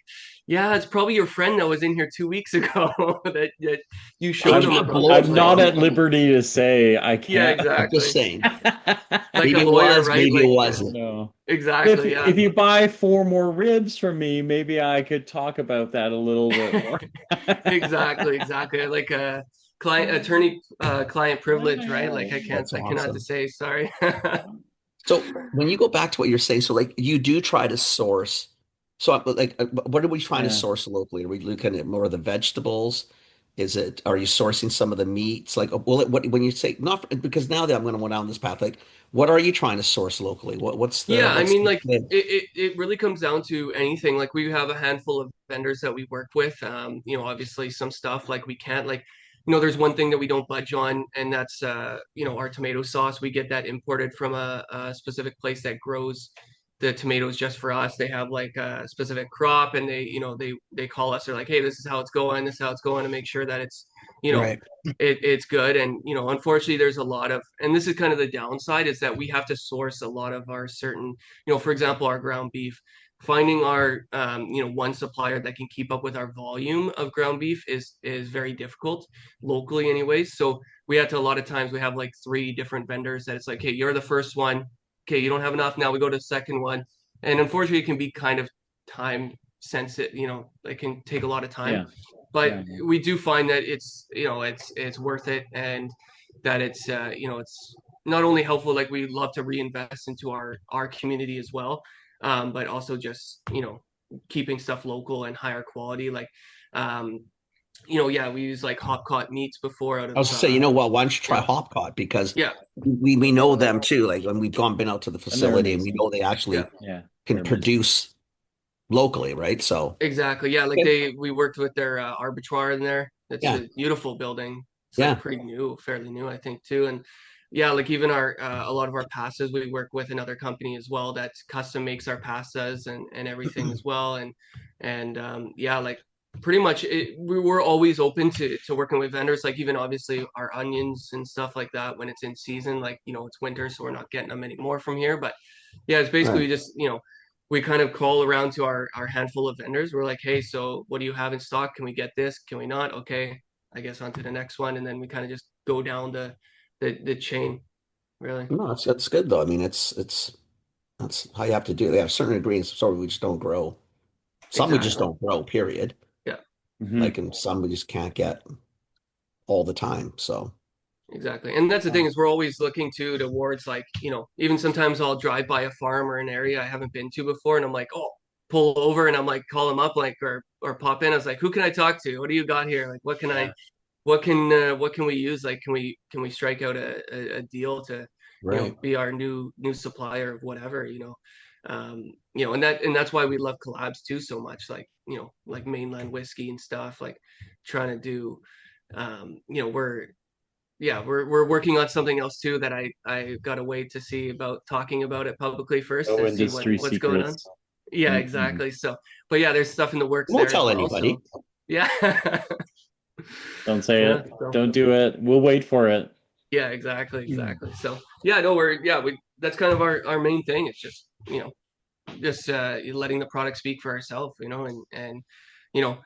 yeah, it's probably your friend that was in here 2 weeks ago that you Hey, showed can him you the blow it I'm recipe. not for at him? liberty to say I Yeah, can't. I'm just exactly. saying. Like a Maybe it lawyer, was, right? maybe it Like wasn't. No. If exactly, yeah. if you buy four more ribs from me, maybe I could talk about that a little bit more. Exactly, exactly. Like a client privilege, right? Like That's I cannot to awesome. say sorry. So when you go back to what you're saying, so like you do try to source. So like, what are we trying to Yeah. source locally? Are we looking at more of the vegetables? Are you sourcing some of the meats? Like, when you say not, because now that I'm going to go down this path, like, what are you trying to source locally? Yeah, I What's mean, the like thing? it really comes down to anything. Like we have a handful of vendors that we work with. Obviously some stuff like we can't like, there's one thing that we don't budge on, and that's our tomato sauce. We get that imported from a specific place that grows the tomatoes just for us. They have like a specific crop, and they call us. They're like, hey, this is how it's going. This is how it's going to make sure that it's you know Right. it's good. And unfortunately there's a lot of, and this is kind of the downside, is that we have to source a lot of our certain, for example, our ground beef. Finding our one supplier that can keep up with our volume of ground beef is very difficult locally anyways. So we have to, a lot of times we have like three different vendors that it's like, hey, you're the first one, okay, you don't have enough, now we go to the second one. And unfortunately it can be kind of time sensitive, it can take a lot of time, Yeah. but Yeah. we do find that it's worth it, and that it's not only helpful, like we love to reinvest into our community as well, but also just keeping stuff local and higher quality, like um yeah, we use like hop caught meats before out I of was to say, why don't you try yeah, Hopcott? Because yeah, we know them too. Like when been out to the And they're facility, and we amazing. know they yeah, actually Yeah. can They're amazing. produce locally, right? So exactly, yeah, like okay. we worked with their arbitrage in there. It's Yeah. a beautiful building. It's like Yeah. pretty new, fairly new, I think too. And yeah, like even our a lot of our pastas, we work with another company as well that custom makes our pastas and everything as well. And yeah, like pretty much we were always open to working with vendors, like even obviously our onions and stuff like that when it's in season, like it's winter, so we're not getting them anymore from here. But yeah, it's Right. basically just we kind of call around to our handful of vendors. We're like, hey, so what do you have in stock? Can we get this? Can we not? Okay, I guess on to the next one, and then we kind of just go down the chain, really. No, that's good though. I mean, that's how you have to do it. They have certain ingredients, so we just don't grow. Some we just Exactly. don't grow, period. Yeah, Hmm. Like, and some we just can't get all the time. So, exactly. And that's the thing is we're always looking towards like, even sometimes I'll drive by a farm or an area I haven't been to before, and I'm like, oh, pull over, and I'm like, call them up, like, or pop in. I was like, who can I talk to? What do you got here? Like, Yeah. what can we use? Like, can we strike out a deal to, right. be our new supplier of whatever, and that's why we love collabs too so much. Like, like Mainland whiskey and stuff. Like, trying to do, we're working on something else too that I gotta wait to see about talking about it publicly first No to see industry what's going on. secrets. Yeah, Mhm. exactly. So, but yeah, there's stuff in the works Won't there as tell well. So, anybody. yeah. Don't say Yeah. it. So. Don't do it. We'll wait for it. Yeah, exactly, Mm. exactly. So yeah, no, we that's kind of our main thing. It's just just letting the product speak for ourselves, and you know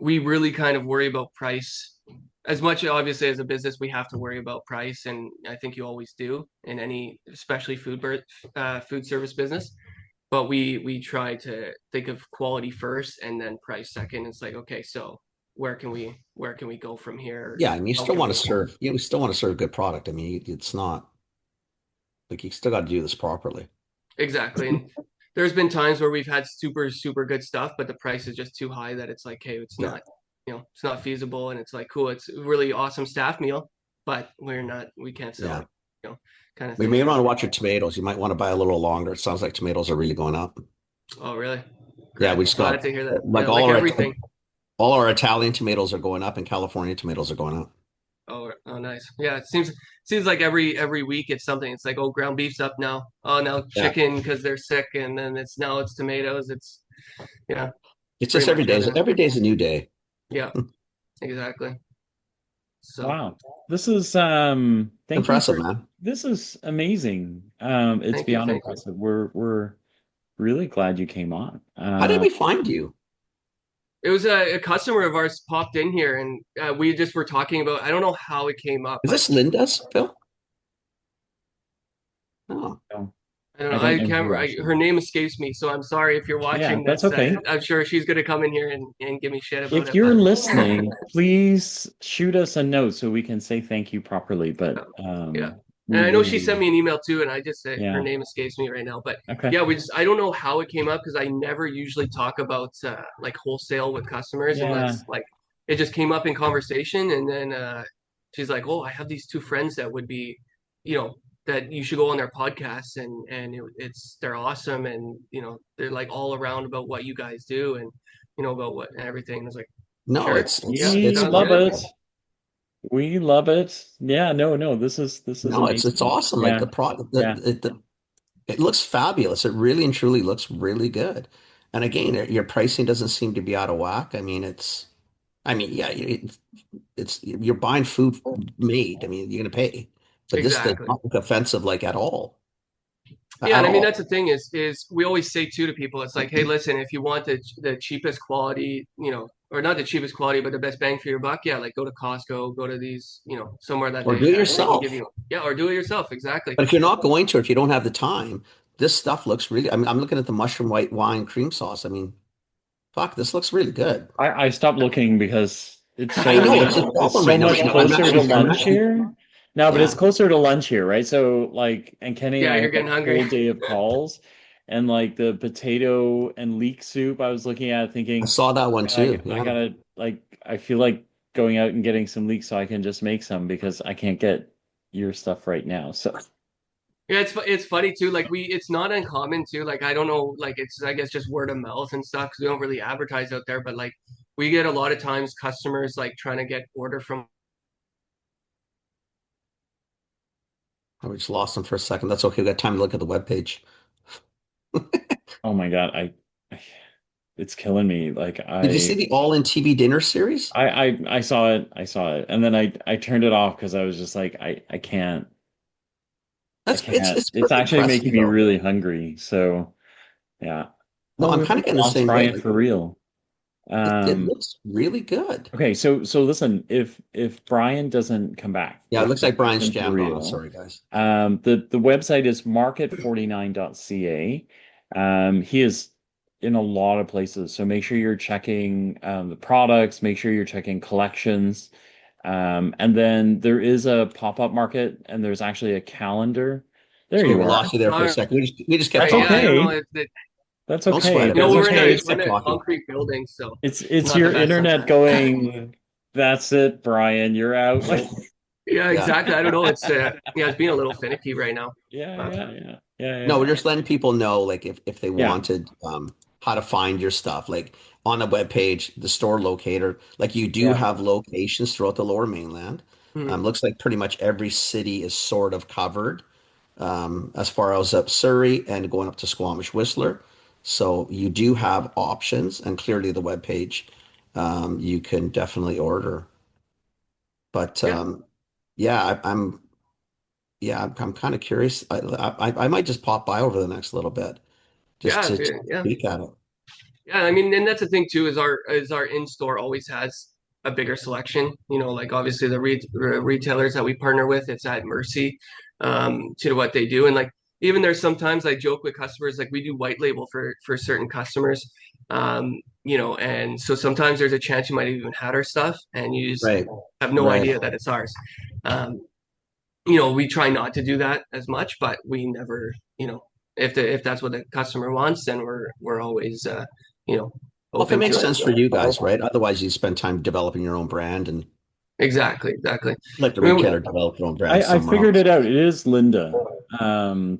we really kind of worry about price as much. Obviously, as a business, we have to worry about price, and I think you always do in any, especially food service business. But we try to think of quality first and then price second. It's like, okay, so where can we go from here? Yeah, and you How still can want to we serve, still want to serve good product. I mean, it's not like you still got to do this properly. Exactly. And there's been times where we've had super, super good stuff, but the price is just too high that it's like, hey, Yeah. it's not feasible. And it's like, cool, it's a really awesome staff meal, but we can't sell Yeah. it, kind of We thing. may want to watch your tomatoes. You might want to buy a little longer. It sounds like tomatoes are really going up. Oh, really? Yeah, we Glad, just glad got to hear that. like Yeah, like everything. all our Italian tomatoes are going up and California tomatoes are going up. Oh, nice. Yeah, it seems like every week it's something. It's like, oh, ground beef's up now. Oh, now Yeah. chicken because they're sick, and then it's tomatoes. Yeah, It's pretty just much everything. every day's a new day. Yeah, exactly. So. Wow. This is thank you Impressive, for man. this is amazing. It's Thank you, beyond thank you. impressive. We're really glad you came on. How did we find you? It was a customer of ours popped in here, and we just were talking about. I don't know how it came up, Is but this Linda's, Phil? Oh, Oh, I don't know. I don't I know can't. who actually. Her name escapes me, so I'm sorry if you're Yeah, watching that's this. okay. I'm sure she's gonna come in here and give me shit about If it. you're But listening, please shoot us a note so we can say thank you properly. But yeah, we and I know she sent really, me an email too, and I just said her yeah, name escapes me right now. But okay, yeah, I don't know how it came up because I never usually talk about like wholesale with customers yeah. unless like it just came up in conversation, and then she's like, "Oh, I have these two friends that would be, you know, that you should go on their podcasts, and they're awesome, and they're like all around about what you guys do, and about what and everything." And I was like, no, "Sure, yeah, We it's sounds love good." it. We love it. Yeah, no, this is no, it's amazing. awesome. Like Yeah, the product, yeah. it looks fabulous. It really and truly looks really good. And again, your pricing doesn't seem to be out of whack. I mean, yeah, it's you're buying food made. I mean, you're gonna pay, but this does Exactly. not look offensive like at all, Yeah, at and I mean all. that's the thing is we always say too to people, it's like, hey, listen, if you want the cheapest quality, or not the cheapest quality, but the best bang for your buck, yeah, like go to Costco, go to these, somewhere that Or they do it have, they can give yourself. you, yeah, or do it yourself, exactly. But if you're not going to, if you don't have the time, this stuff looks really. I mean, I'm looking at the mushroom white wine cream sauce. I mean, fuck, this looks really good. I stopped looking because I know it's a it's problem so right now. much Right now. closer to I'm lunch actually, here. No, but it's yeah. closer to lunch here, right? So like, and Kenny and Yeah, I you're have a getting hungry. whole day of calls, and like the potato and leek soup, I was looking at it I thinking, saw that one too. I Yeah. gotta like, I feel like going out and getting some leeks so I can just make some because I can't get your stuff right now. So Yeah, it's funny too. Like it's not uncommon too. Like I don't know, like it's I guess just word of mouth and stuff because we don't really advertise out there. But like we get a lot of times customers like trying to get order from Oh, we just lost him for a second. That's okay. We got time to look at the webpage. Oh my God, it's killing me. Like Did you see the All in TV dinner series? I saw it. I saw it. And then I turned it off because I was just like, I can't. I That's can't. it's It's pretty actually impressive making me though. really hungry. So yeah. No, Oh, I'm we kind of almost getting the lost same way. Brian Like for real. it Um, looks really good. okay, so listen, if Brian doesn't come back, Yeah, it if looks he's like Brian's been for jammed on us. real, Sorry, guys. the website is market49.ca. He is in a lot of places, so make sure you're checking the products, make sure you're checking collections. And then there is a pop-up market, and there's actually a calendar. There Sorry, you we are. lost you there for a All second. We just kept That's right, yeah, I talking. don't know okay. if the That's Don't sweat okay. it, That's man. we're in We okay. just kept a talking. concrete building, so It's not the your best internet sometimes. going. That's it, Brian. You're out. Like, Yeah, Yeah. exactly. I don't know. It's yeah, it's being a little finicky right now. yeah, But yeah, yeah, yeah, No, yeah, we're just letting people know, like if they yeah, wanted how to find your stuff, like on the webpage, the store locator, like you do yeah. have locations throughout the Lower Mainland. mhm. Looks like pretty much every city is sort of covered, as far as up Surrey and going up to Squamish Whistler. So you do have options, and clearly the webpage, you can definitely order. But Yeah, yeah, I'm kind of curious. I might just pop by over the next little bit just yeah, to yeah. peek at it. Yeah, I mean, and that's the thing too is our in store always has a bigger selection. You know, like obviously the retailers that we partner with, it's at mercy to what they do. And like even there's sometimes I joke with customers like we do white label for certain customers, you know, and so sometimes there's a chance you might have even had our stuff and you just Right, have no right. idea that it's ours. Um, you know, we try not to do that as much, but we never, you know, if that's what the customer wants, then we're always you know, Well, if it open to makes it. sense for you guys, right? Otherwise, you spend time developing your own brand and Exactly, exactly. let the I mean, retailer develop their own brand I somewhere figured else. it out. It is Linda.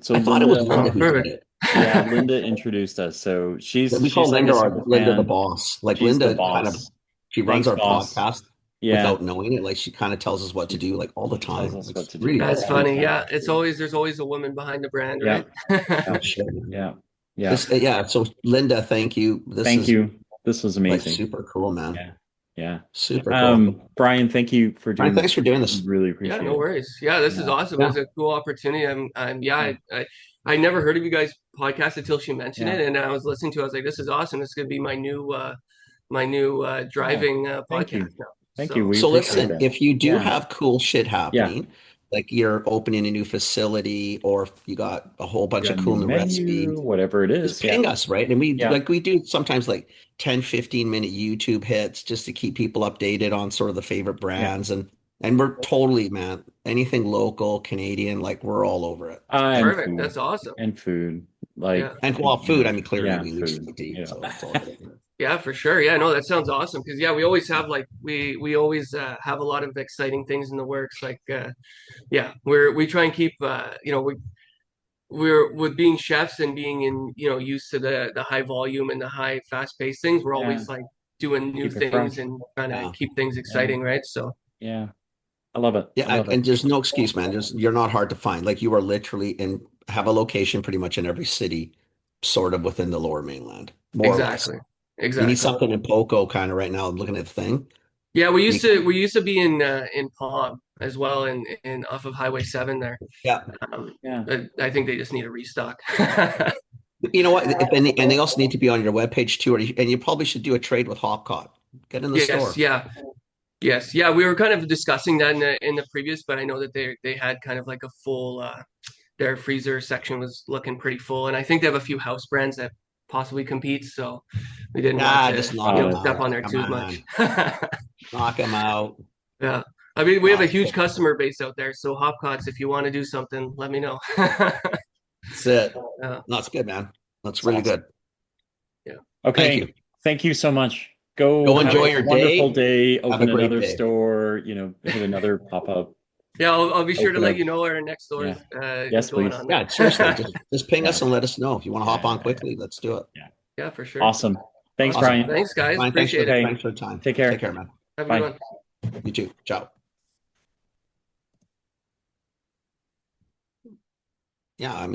So I thought it was Linda, Linda oh, who did perfect. it. yeah, Linda introduced us. So We call she's like a super Linda the fan. boss. Like She's the Linda kind of boss. she runs Thanks, our boss. podcast Yeah, without knowing it. Like she kind of tells us what to do like all the she tells time. us what It's to do. really That's cool. Yeah, funny. yeah, Yeah, it's always there's always a woman behind the brand, yeah, right? Oh shit, man. yeah, yeah. This yeah, so Linda, thank you. This Thank is you. This was like amazing. super cool, man. Yeah, yeah. Super cool. Brian, thank you for Brian, doing thanks this. for doing this. Really Yeah, appreciate no it. worries. Yeah, this is Yeah, awesome. It Yeah. was a cool opportunity. Yeah, yeah, I never heard of you guys podcast until she mentioned yeah. it, and I was listening to it. I was like, this is awesome. This is gonna be my new Oh, driving thank podcast you. now. Thank you. So We So appreciate listen, that. if you do Yeah, have cool shit yeah. happening, like you're opening a new facility or if you got a whole bunch Got of a new cool new menu, recipes, whatever it just is. Yeah, ping us, right? And we yeah, like we do sometimes like 10, 15 minute YouTube hits just to keep people updated on sort of the favorite yeah. brands and we're totally, man, anything local, Canadian, like we're all over it. And perfect. food, That's awesome. and food. Like, Yeah. And well, food, I mean, clearly yeah, we just food. like to eat, You so know. it's all good. Yeah, for sure. Yeah, no, that sounds awesome. Because yeah, we always have like we always have a lot of exciting things in the works. Like yeah, we try and keep you know we're with being chefs and being in you know used to the high volume and the high fast paced things. We're Yeah, always like doing new keep it things fresh. and trying to Yeah. keep things Yeah, exciting, right? So yeah. I love it. Yeah, I love it. and there's no excuse, man. You're not hard to find. Like you are literally in have a location pretty much in every city, sort of within the Lower Mainland, more or less. exactly, You need exactly. something in Poco kind of right now. I'm looking at the thing. Yeah, You, we used to be in Palm as well, in off of Highway 7 there. yeah, Yeah. But I think they just need a restock. you know what? And they also need to be on your webpage too. And you probably should do a trade with Hopcot. Get in the Yes, store. yeah. Yes, yeah, we were kind of discussing that in the previous, but I know that they had kind of like a full their freezer section was looking pretty full, and I think they have a few house brands that possibly compete, so we didn't want Ah, to, just knock them step out. on their Come toes much. on, knock them out. Yeah. I mean, we have Ah, a huge customer base out there, so Hopcots, if you want to do something, let me know. that's it. Yeah, That's good, man. That's It's really awesome. good. yeah. Thank Okay. you. Thank you so much. Go Go have enjoy a your wonderful day. day. Have a Open great another day. store, hit another pop-up. Yeah, I'll be sure to Open let up. you know what our next store Yeah. is Yes, going please. on Yeah, seriously, there. just ping Yeah. us and let us know if you want to hop Yeah. on quickly. Let's do it. Yeah. Yeah, for sure. Awesome. Thanks, Awesome. Awesome. Brian. Thanks, guys. Ryan, Appreciate it. Okay. thanks for the time. Take Take care. care, man. Have a good Bye. one. You too. Ciao. Yeah, I